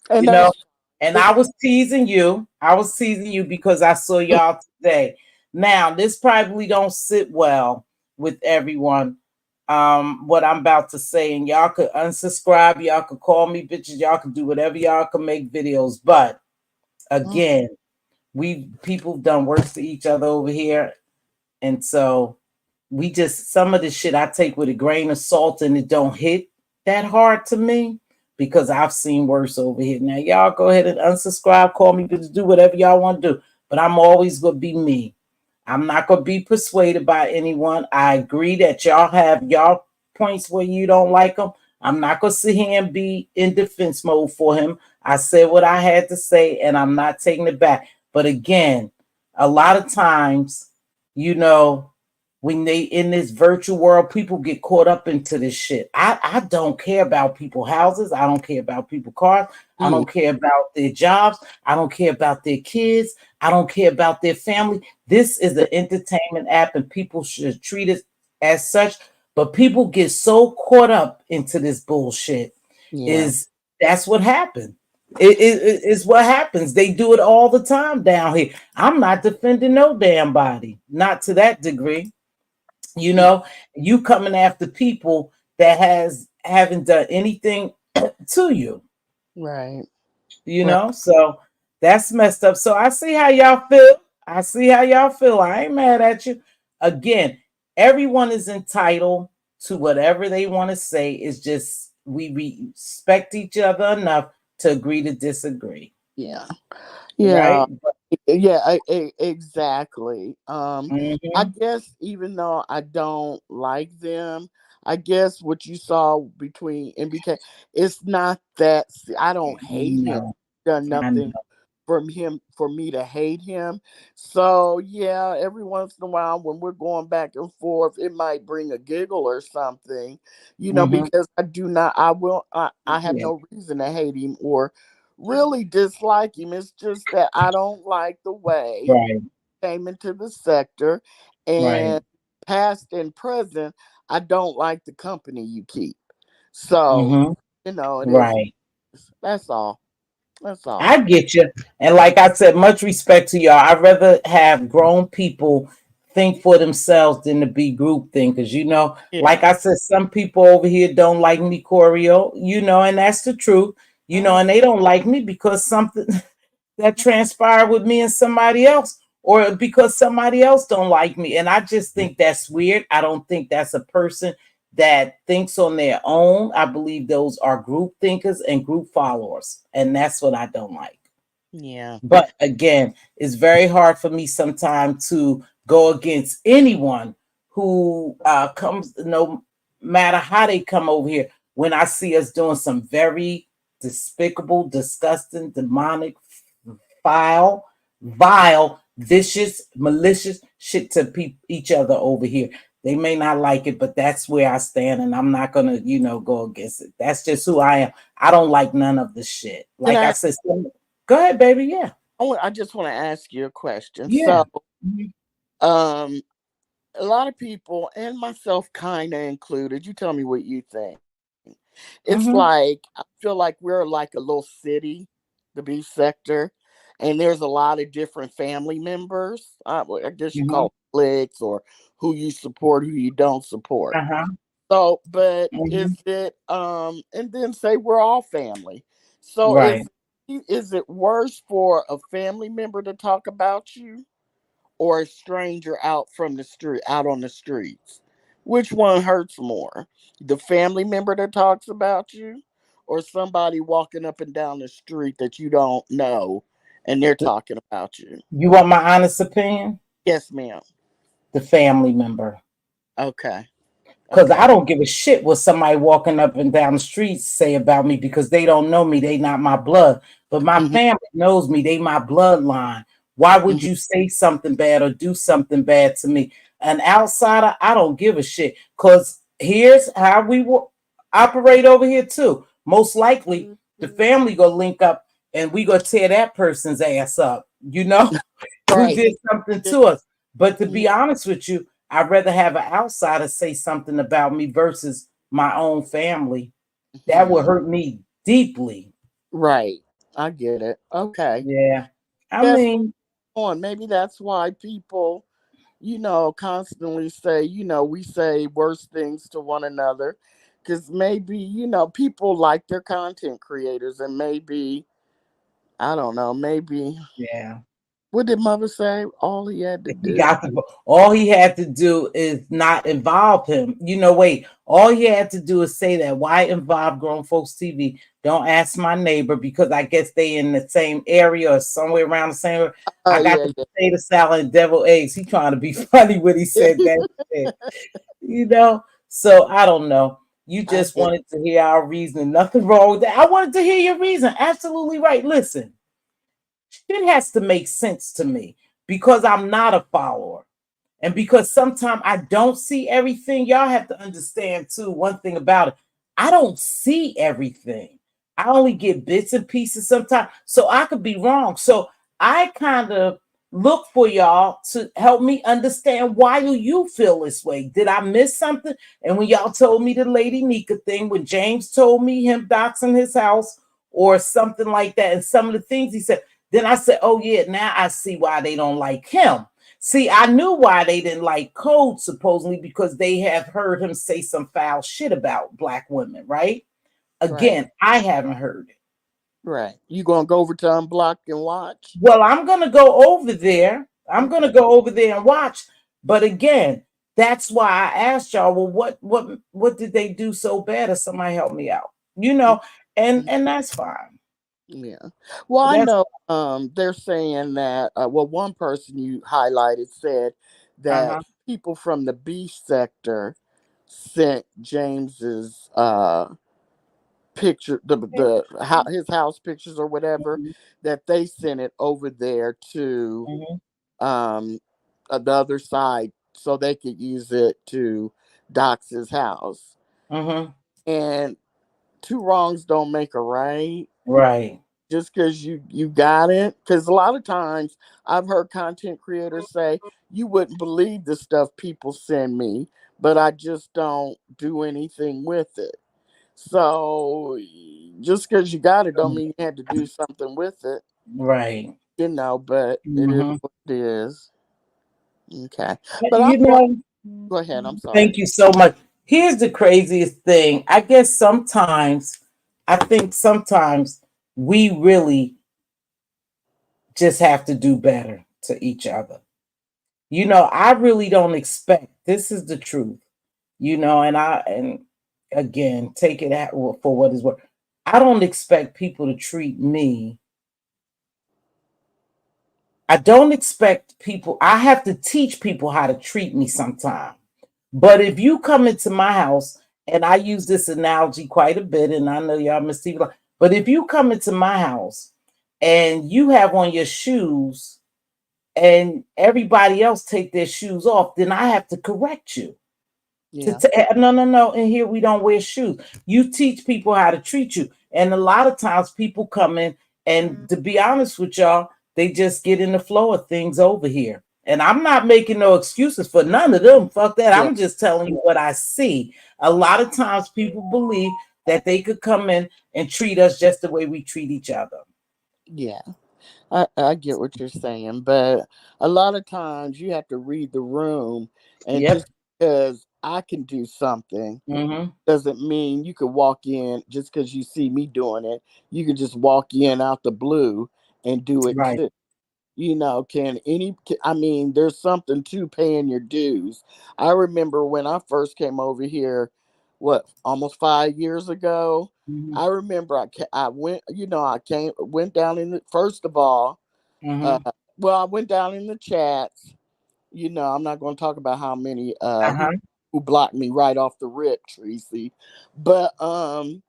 And you know. that's And it. I was teasing you. I was teasing you because I saw y'all today. Now, this probably don't sit well with everyone. What I'm about to say, and y'all could unsubscribe, y'all could call me bitches, y'all could do whatever y'all can make videos. But Mm, again, we people done worse to each other over here. And so we just some of the shit I take with a grain of salt and it don't hit that hard to me because I've seen worse over here. Now y'all go ahead and unsubscribe, call me, but do whatever y'all want to do. But I'm always gonna be me. I'm not gonna be persuaded by anyone. I agree that y'all have y'all points where you don't like them. I'm not gonna sit here and be in defense mode for him. I said what I had to say, and I'm not taking it back. But again, a lot of times, you know, when they in this virtual world, people get caught up into this shit. I don't care about people houses. I don't care about people cars. I mm, don't care about their jobs. I don't care about their kids. I don't care about their family. This is an entertainment app and people should treat it as such. But people get so caught up into this bullshit. yeah. Is That's what happened. It's what happens. They do it all the time down here. I'm not defending no damn body, not to that degree. You Mm, know, you coming after people that haven't done anything to you. Right. You Right. know, so that's messed up. So I see how y'all feel. I see how y'all feel. I ain't mad at you. Again, everyone is entitled to whatever they want to say. It's just we respect each other enough to agree to disagree. Yeah. Yeah. Right? Yeah, exactly. I Mm-hmm. guess even though I don't like them, I guess what you saw between MBK, it's not that I don't hate him. No, Done I nothing know. from him for me to hate him. So yeah, every once in a while when we're going back and forth, it might bring a giggle or something, Mm-hmm. because I do not I have Yeah. no reason to hate him or really dislike him. It's just that I don't like the way Right. he came into the sector, Right. and past and present, I don't like the company you keep. So, Mm-hmm. it is. Right. That's all. That's all. I get you. And like I said, much respect to y'all. I'd rather have grown people think for themselves than to be group thinkers. Like Yeah. I said, some people over here don't like me, Choreo, and that's the truth, Uh, and they don't like me because something that transpired with me and somebody else, or because somebody else don't like me. And I just think that's weird. I don't think that's a person that thinks on their own. I believe those are group thinkers and group followers, and that's what I don't like. yeah. But again, it's very hard for me sometimes to go against anyone who comes, no matter how they come over here, when I see us doing some very despicable, disgusting, demonic, foul, vile, vicious, malicious shit to each other over here. They may not like it, but that's where I stand, and I'm not gonna, go against it. That's just who I am. I don't like none of the shit. Can Like I I? said, go ahead, baby. Yeah, I just want to ask you a question. yeah. So, um, a lot of people, and myself kind of included, you tell me what you think. It's Mm-hmm. like, I feel like we're like a little city, the beef sector, and there's a lot of different family members. I guess you Mm-hmm. call it cliques or who you support, who you don't support. Uh-huh. So, but Mm-hmm. is it, and then say we're all family. So Right. is it worse for a family member to talk about you or a stranger out on the streets? Which one hurts more? The family member that talks about you or somebody walking up and down the street that you don't know and they're talking about you? You want my honest opinion? Yes, ma'am. The family member. Okay. Because I Okay. don't give a shit what somebody walking up and down the streets say about me because they don't know me. They not my blood. But my Hmm. family knows me. They my bloodline. Why would Hmm. you say something bad or do something bad to me? An outsider, I don't give a shit. Because here's how we will operate over here too. Most likely, the family gonna link up and we gonna tear that person's ass up. Who Right. did something to us. But to Mhm. be honest with you, I'd rather have an outsider say something about me versus my own family. That would Mhm. hurt me deeply. Right. I get it. Okay. Yeah. I Yes, mean, on. Maybe that's why people, constantly say, we say worse things to one another. Because maybe, people like their content creators. And maybe, I don't know, maybe, yeah. what did mother say? All he had to He do. got the all he had to do is not involve him. Wait, all he had to do is say that. Why involve grown folks TV? Don't ask my neighbor because I guess they in the same area or somewhere around the same area. Oh, I got yeah, the potato salad and deviled eggs. He trying to be funny when he yeah. said that shit. So I don't know. You I just get wanted to hear our reasoning. Nothing wrong with that. I wanted to hear your reason. Absolutely right. Listen, shit has to make sense to me because I'm not a follower. And because sometimes I don't see everything, y'all have to understand too. One thing about it, I don't see everything. I only get bits and pieces sometimes. So I could be wrong. So I kind of look for y'all to help me understand why do you feel this way? Did I miss something? And when y'all told me the Lady Nika thing, when James told me him doxing his house or something like that, and some of the things he said, then I said, oh yeah, now I see why they don't like him. See, I knew why they didn't like Code supposedly because they have heard him say some foul shit about black women, right? Right. Again, I haven't heard it. Right. You gonna go over to Unblock and watch? Well, I'm going to go over there. I'm going to Okay. go over there and watch. But again, that's why I asked y'all, well, what did they do so bad? Or somebody help me out, and that's fine. Yeah. Well, I That's know they're saying that well, one person you highlighted said that uh-huh. people from the beef sector sent James's picture, his house pictures or whatever, Mhm, that they sent it over there to mhm, um the other side so they could use it to dox his house. mhm. And two wrongs don't make a right. Right. Just because you got it, because a lot of times I've heard content creators say, you wouldn't believe the stuff people send me, but I just don't do anything with it. So just because you got it don't mean you had to do something with it, Right. but it is Mhm. what it is. Okay. But I'm You going, know, go ahead, I'm sorry. thank you so much. Here's the craziest thing. I guess sometimes, I think sometimes we really just have to do better to each other. I really don't expect, this is the truth, and again, take it for what is worth. I don't expect people to treat me. I don't expect people, I have to teach people how to treat me sometime. But if you come into my house, and I use this analogy quite a bit, and I know y'all Mz.Teavalocity, but if you come into my house and you have on your shoes and everybody else take their shoes off, then I have to correct you. Yeah. No, no, no. And here we don't wear shoes. You teach people how to treat you. And a lot of times people come in, and to be honest with y'all, they just get in the flow of things over here. And I'm not making no excuses for none of them. Fuck that. Yeah. I'm just telling you what I see. A lot of times people believe that they could come in and treat us just the way we treat each other. Yeah. I get what you're saying, but a lot of times you have to read the room, and Yep. just because I can do something Mm-hmm. doesn't mean you could walk in just because you see me doing it. You could just walk in out the blue and do it Right. too. I mean, there's something to paying your dues. I remember when I first came over here, what, almost 5 years ago. Mm-hmm. I remember I went, went down in the, first of all, uh, Mm-hmm. well, I went down in the chats. I'm not going to talk about how many Uh-huh. who blocked me right off the rip, Tracy. But I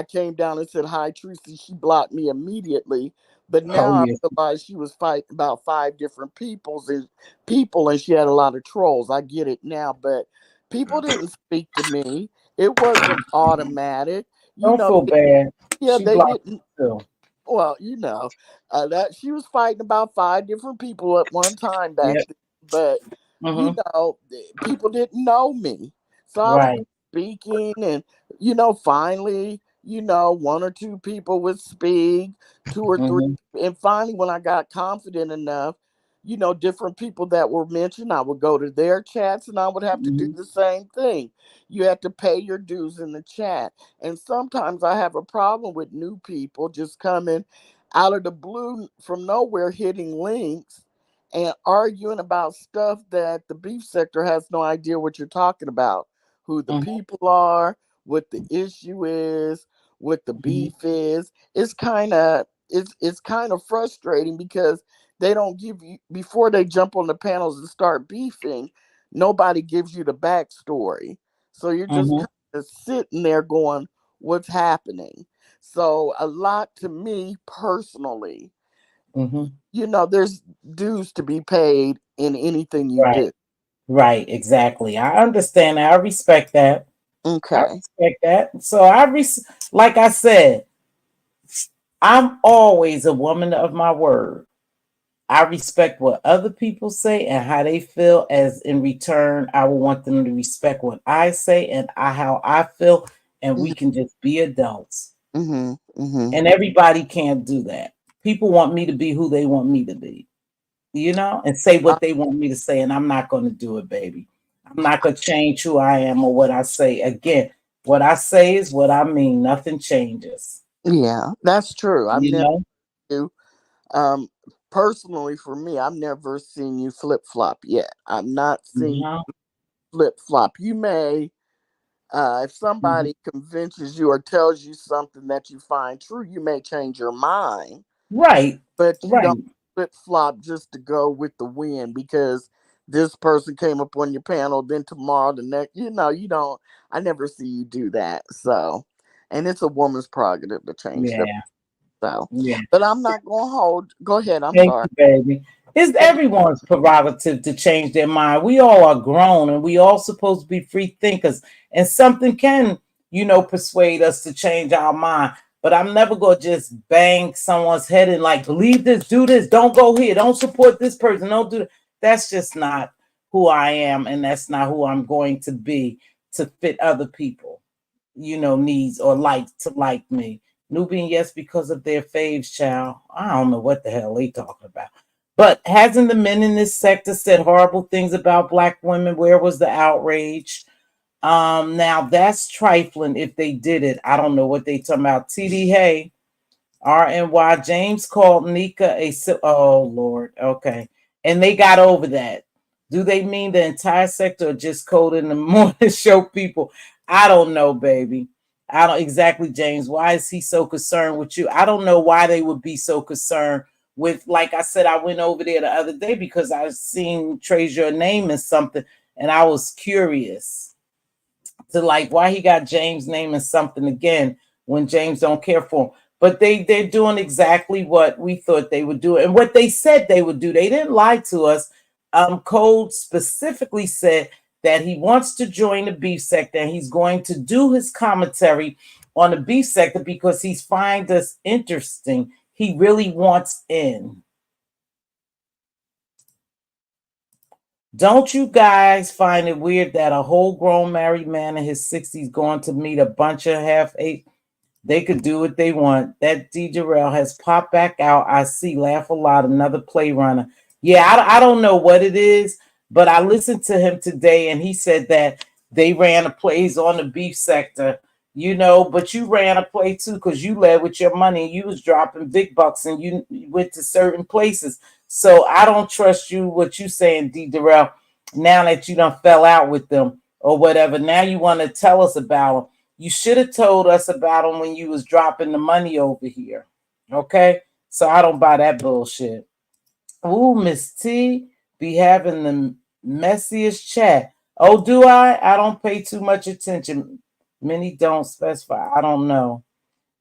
came down and said hi, Tracy. She blocked me immediately. But Oh, now I yes. realize she was fighting about five different people, and she had a lot of trolls. I get it now, but people didn't speak to me. It wasn't automatic. You Don't know, feel bad. yeah, She they blocked didn't. you too. Well, that she was fighting about five different people at one time back Yep. then, but Mm-hmm. people didn't know me, so I was Right. speaking, and finally, one or two people would speak, two or three, Mm-hmm. and finally, when I got confident enough, different people that were mentioned, I would go to their chats, and I would have to do Mm-hmm. the same thing. You have to pay your dues in the chat. And sometimes I have a problem with new people just coming out of the blue from nowhere, hitting links and arguing about stuff that the beef sector has no idea what you're talking about, who the Mm-hmm. people are, what the issue is, what the Mm-hmm. beef is. It's kind of frustrating because they don't give you, before they jump on the panels and start beefing, nobody gives you the backstory. So you're just Mm-hmm. kind of sitting there going, what's happening? So a lot, to me personally, Mm-hmm. there's dues to be paid in anything you Right. do. Right. Exactly. I understand that. I respect that. I Okay. respect that. So like I said, I'm always a woman of my word. I respect what other people say and how they feel, as in return, I will want them to respect what I say and how I feel, and we can just be adults. Mm-hmm. Mm-hmm. And everybody can't do that. People want me to be who they want me to be, and say I, what they want me to say, and I'm not going to do it, baby. I'm not going to change who I am or what I say. Again, What I say is what I mean. Nothing changes. Yeah, that's true. I've You never know? you um personally for me, I've never seen you flip flop yet. I've not seen Mhm. flip flop. You may if Mhm. somebody convinces you or tells you something that you find true, you may change your mind, Right. but you don't Right. flip flop just to go with the wind because this person came up on your panel, then tomorrow the next, you don't. I never see you do that. So, and it's a woman's prerogative to change their Yeah. so. Yeah. But I'm not going to hold. Go ahead. I'm Thank sorry. you, baby. It's Go ahead. everyone's prerogative to change their mind. We all are grown and we all supposed to be free thinkers. And something can, persuade us to change our mind. But I'm never gonna just bang someone's head and like believe this, do this, don't go here, don't support this person, don't do that. That's just not who I am, and that's not who I'm going to be to fit other people, needs or like me. Nubian, yes, because of their faves, child. I don't know what the hell they talking about. But hasn't the men in this sector said horrible things about black women? Where was the outrage? Now that's trifling if they did it. I don't know what they talking about. TD Hey, RNY James called Nika oh Lord, okay. And they got over that. Do they mean the entire sector or just code in the morning show people? I don't know, baby. I don't exactly, James. Why is he so concerned with you? I don't know why they would be so concerned with, like I said, I went over there the other day because I seen Trace your name and something, and I was curious to like why he got James naming something again when James don't care for him. But they're doing exactly what we thought they would do and what they said they would do. They didn't lie to us. Code specifically said that he wants to join the beef sector and he's going to do his commentary on the beef sector because he's find us interesting. He really wants in. Don't you guys find it weird that a whole grown married man in his 60s going to meet a bunch of half eight? They could do what they want. That D. Jarrell has popped back out. I see. Laugh a lot. Another play runner. Yeah, I don't know what it is, but I listened to him today and he said that they ran a plays on the beef sector, but you ran a play too because you led with your money and you was dropping big bucks and you went to certain places. So I don't trust you, what you saying, D. Darrell, now that you done fell out with them or whatever. Now you want to tell us about them. You should have told us about them when you was dropping the money over here. Okay? So I don't buy that bullshit. Ooh, Miss T be having the messiest chat. Oh, do I? I don't pay too much attention. Many don't specify. I don't know.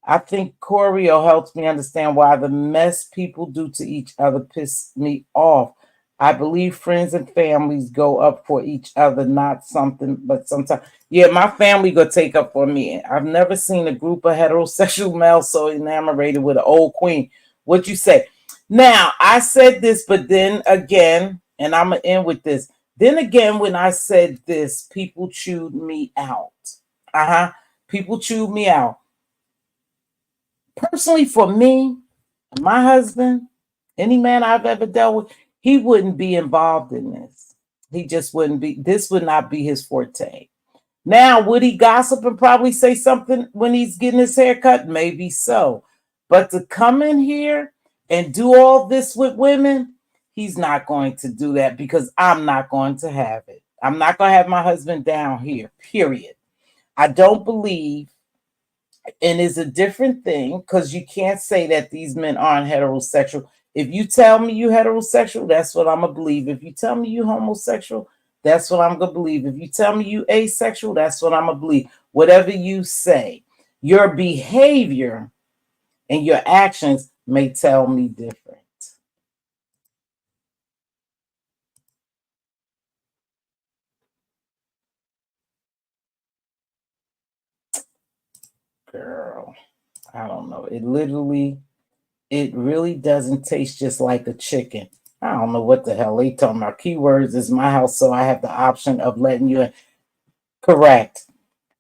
I think choreo helps me understand why the mess people do to each other piss me off. I believe friends and families go up for each other, not something, but sometimes. Yeah, my family go take up for me. I've never seen a group of heterosexual males so enamored with an old queen. What you say? Now, I said this, but then again, and I'm going to end with this. Then again, when I said this, people chewed me out. People chewed me out. Personally, for me, my husband, any man I've ever dealt with, he wouldn't be involved in this. He just wouldn't be, this would not be his forte. Now, would he gossip and probably say something when he's getting his hair cut? Maybe so. But to come in here and do all this with women, he's not going to do that because I'm not going to have it. I'm not going to have my husband down here, period. I don't believe, and it's a different thing because you can't say that these men aren't heterosexual. If you tell me you heterosexual, that's what I'm gonna believe. If you tell me you homosexual, that's what I'm gonna believe. If you tell me you asexual, that's what I'm gonna believe. Whatever you say, your behavior and your actions may tell me different. Girl, I don't know. It really doesn't taste just like a chicken. I don't know what the hell they talking about. Keywords is my house, so I have the option of letting you in. Correct.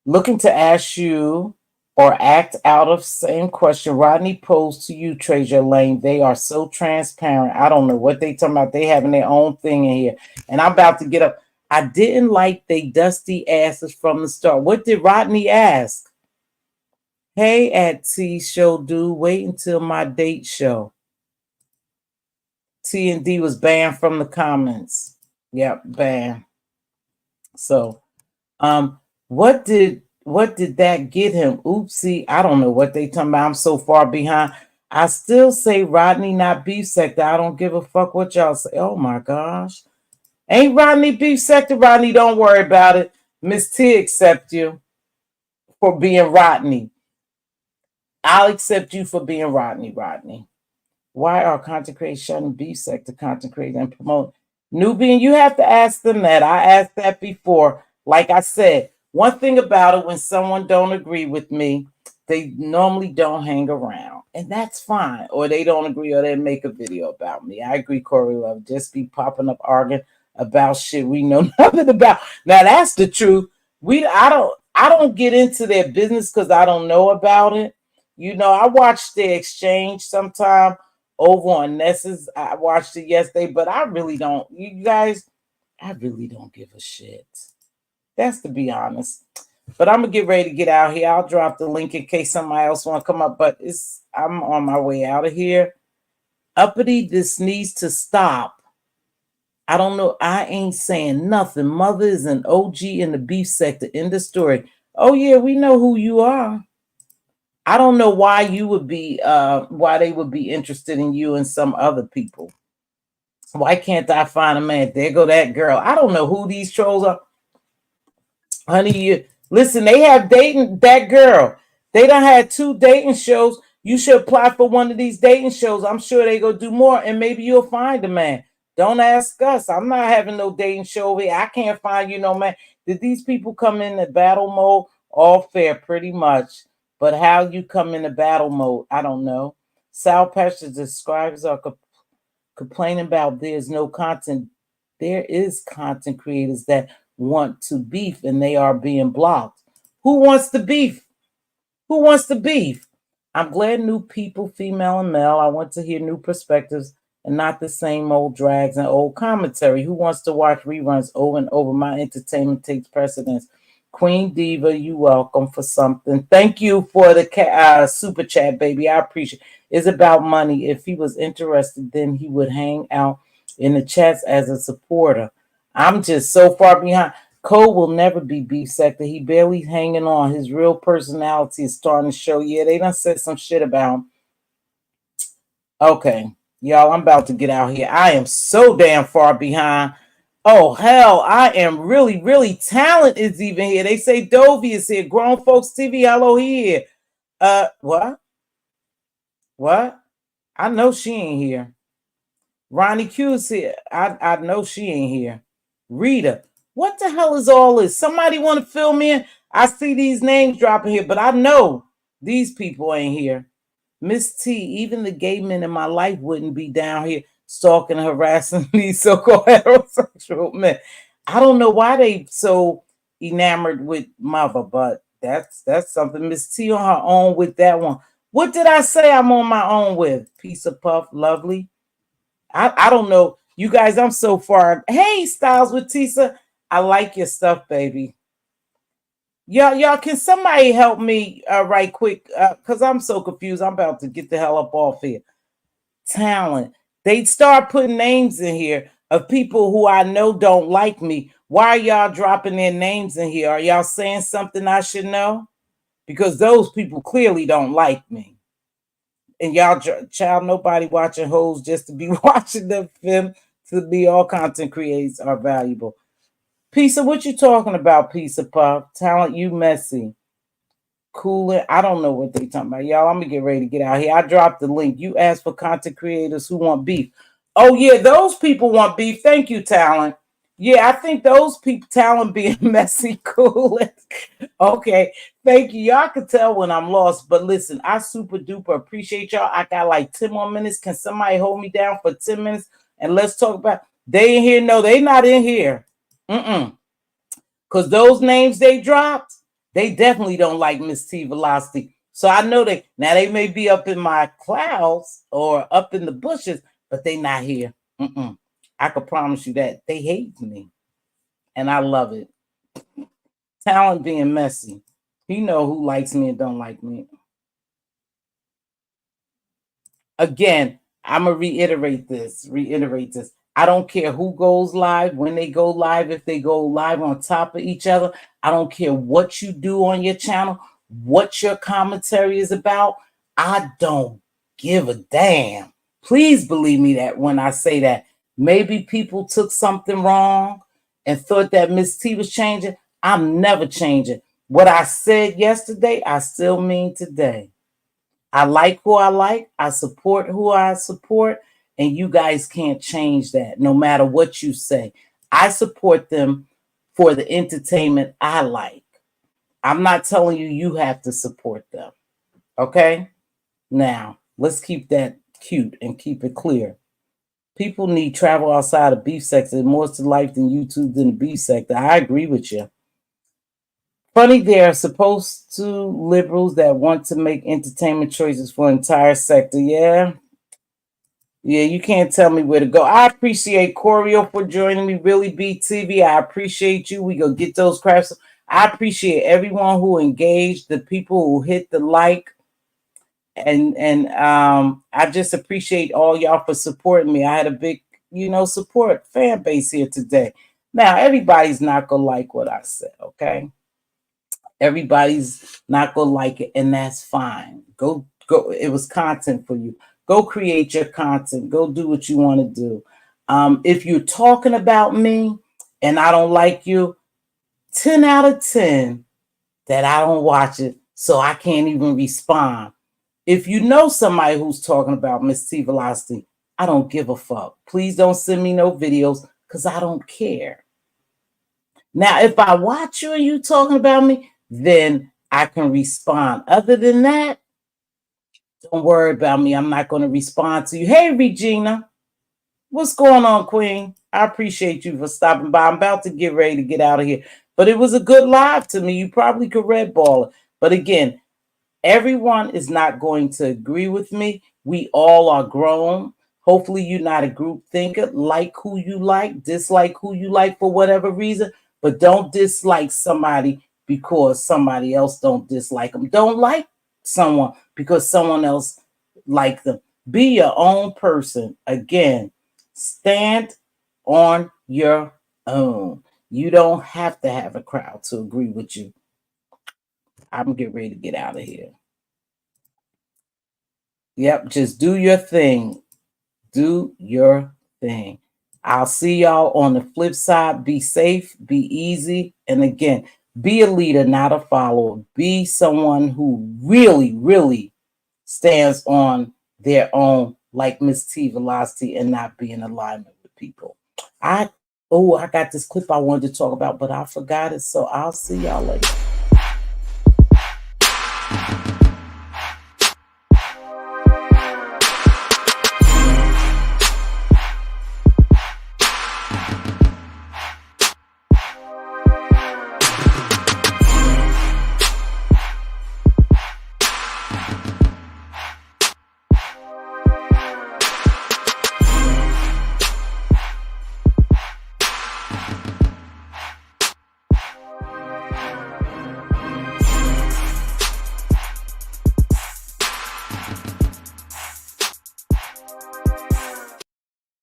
Looking to ask you or act out of same question. Rodney posed to you, Treasure Lane. They are so transparent. I don't know what they talking about. They having their own thing in here. And I'm about to get up. I didn't like they dusty asses from the start. What did Rodney ask? Hey, at T show, dude, wait until my date show. T and D was banned from the comments. Yep, banned. So, what did that get him? Oopsie, I don't know what they talking about. I'm so far behind. I still say Rodney not beef sector. I don't give a fuck what y'all say. Oh my gosh. Ain't Rodney beef sector? Rodney, don't worry about it. Miss T accept you for being Rodney. I'll accept you for being Rodney. Why are content creators shunning beef sector content creators and promote Nubian? You have to ask them that. I asked that before. Like I said, one thing about it, when someone don't agree with me, they normally don't hang around. And that's fine. Or they don't agree or they make a video about me. I agree, Corey Love. Just be popping up arguing about shit we know nothing about. Now that's the truth. I don't get into their business because I don't know about it. I watch their exchange sometime over on Ness's. I watched it yesterday, but I really don't. You guys, I really don't give a shit. That's to be honest. But I'm gonna get ready to get out here. I'll drop the link in case somebody else want to come up. But I'm on my way out of here. Uppity, this needs to stop. I don't know. I ain't saying nothing. Mother is an OG in the beef sector. In the story. Oh yeah, we know who you are. I don't know why you would be why they would be interested in you and some other people. Why can't I find a man? There go that girl. I don't know who these trolls are. Honey, listen, they have dating that girl. They done had 2 dating shows. You should apply for one of these dating shows. I'm sure they go do more and maybe you'll find a man. Don't ask us. I'm not having no dating show over here. I can't find you no man. Did these people come in the battle mode? All fair, pretty much. But how you come in the battle mode, I don't know. Sal Pastor describes are complaining about there's no content. There is content creators that want to beef and they are being blocked. Who wants to beef? Who wants to beef? I'm glad new people, female and male. I want to hear new perspectives and not the same old drags and old commentary. Who wants to watch reruns over and over? My entertainment takes precedence. Queen Diva, you welcome for something. Thank you for the super chat, baby. I appreciate it. It's about money. If he was interested, then he would hang out in the chats as a supporter. I'm just so far behind. Cole will never be beef sector. He barely hanging on. His real personality is starting to show. Yeah, they done said some shit about him. Okay, y'all, I'm about to get out here. I am so damn far behind. Oh, hell, I am really, really Talent is even here. They say Dovey is here. Grown Folks TV, hello here. What? What? I know she ain't here. Ronnie Q is here. I know she ain't here. Rita, what the hell is all this? Somebody want to fill me in? I see these names dropping here, but I know these people ain't here. Miss T, even the gay men in my life wouldn't be down here stalking and harassing these so-called heterosexual men. I don't know why they so enamored with Mother, but that's something. Miss T on her own with that one. What did I say I'm on my own with? Piece of puff, lovely. I don't know. You guys, I'm so far. Hey, Styles with Tisa. I like your stuff, baby. Y'all, can somebody help me right quick? Because I'm so confused. I'm about to get the hell up off here. Talent. They start putting names in here of people who I know don't like me. Why are y'all dropping their names in here? Are y'all saying something I should know? Because those people clearly don't like me. And y'all, child, nobody watching hoes just to be watching them film. To be all content creators are valuable. Piece of what you talking about, piece of pop? Talent, you messy. Cooling. I don't know what they talking about. Y'all, I'm gonna get ready to get out here. I dropped the link. You asked for content creators who want beef. Oh, yeah, those people want beef. Thank you, Talent. Yeah, I think those people, Talent being messy, cool. Okay, thank you. Y'all can tell when I'm lost, but listen, I super duper appreciate y'all. I got like 10 more minutes. Can somebody hold me down for 10 minutes and let's talk about they in here? No, they not in here. Because those names they dropped, they definitely don't like Mz.Teavalocity. So I know they now they may be up in my clouds or up in the bushes, but they not here. I can promise you that they hate me. and I love it. Talent being messy. He know who likes me and don't like me. Again, I'm gonna reiterate this. I don't care who goes live, when they go live, if they go live on top of each other. I don't care what you do on your channel, what your commentary is about. I don't give a damn. Please believe me that when I say that, maybe people took something wrong and thought that Miss T was changing. I'm never changing. What I said yesterday, I still mean today. I like who I like. I support who I support. And you guys can't change that no matter what you say. I support them for the entertainment I like. I'm not telling you you have to support them. Okay? Now, let's keep that cute and keep it clear. People need travel outside of beef sector more to life than YouTube than the beef sector. I agree with you. Funny, there are supposed to liberals that want to make entertainment choices for entire sector. Yeah, you can't tell me where to go. I appreciate Corio for joining me. Really, BTV, I appreciate you. We gonna get those crafts. I appreciate everyone who engaged, the people who hit the like, and I just appreciate all y'all for supporting me. I had a big, support fan base here today. Now, everybody's not gonna like what I said, okay? Everybody's not gonna like it, and that's fine. Go. It was content for you. Go create your content. Go do what you want to do. If you're talking about me and I don't like you, 10 out of 10 that I don't watch it, so I can't even respond. If you know somebody who's talking about Mz.Teavalocity, I don't give a fuck. Please don't send me no videos because I don't care. Now, if I watch you and you talking about me, then I can respond. Other than that, don't worry about me. I'm not going to respond to you. Hey, Regina, what's going on, Queen? I appreciate you for stopping by. I'm about to get ready to get out of here. But it was a good live to me. You probably could red ball it. But again, everyone is not going to agree with me. We all are grown. Hopefully you're not a group thinker. Like who you like, dislike who you like for whatever reason. But don't dislike somebody because somebody else don't dislike them. Don't like someone because someone else like them. Be your own person. Again, stand on your own. You don't have to have a crowd to agree with you. I'm getting ready to get out of here. Yep, just do your thing. Do your thing. I'll see y'all on the flip side. Be safe, be easy. And again, be a leader, not a follower. Be someone who really, really stands on their own, like Mz.Teavalocity, and not be in alignment with people. I got this clip I wanted to talk about, but I forgot it. So I'll see y'all later.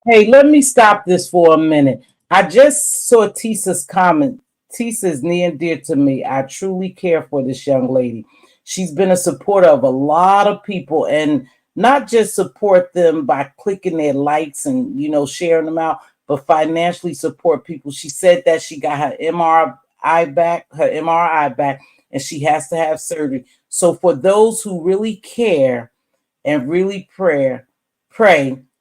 Hey, let me stop this for a minute. I just saw Tisa's comment. Tisa is near and dear to me. I truly care for this young lady. She's been a supporter of a lot of people, and not just support them by clicking their likes and sharing them out, but financially support people. She said that she got her MRI back, and she has to have surgery. So for those who really care and really pray,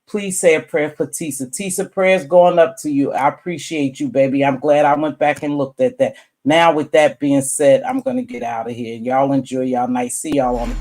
please say a prayer for Tisa. Tisa, prayers going up to you. I appreciate you, baby. I'm glad I went back and looked at that. Now, with that being said, I'm going to get out of here. Y'all enjoy y'all night. See y'all on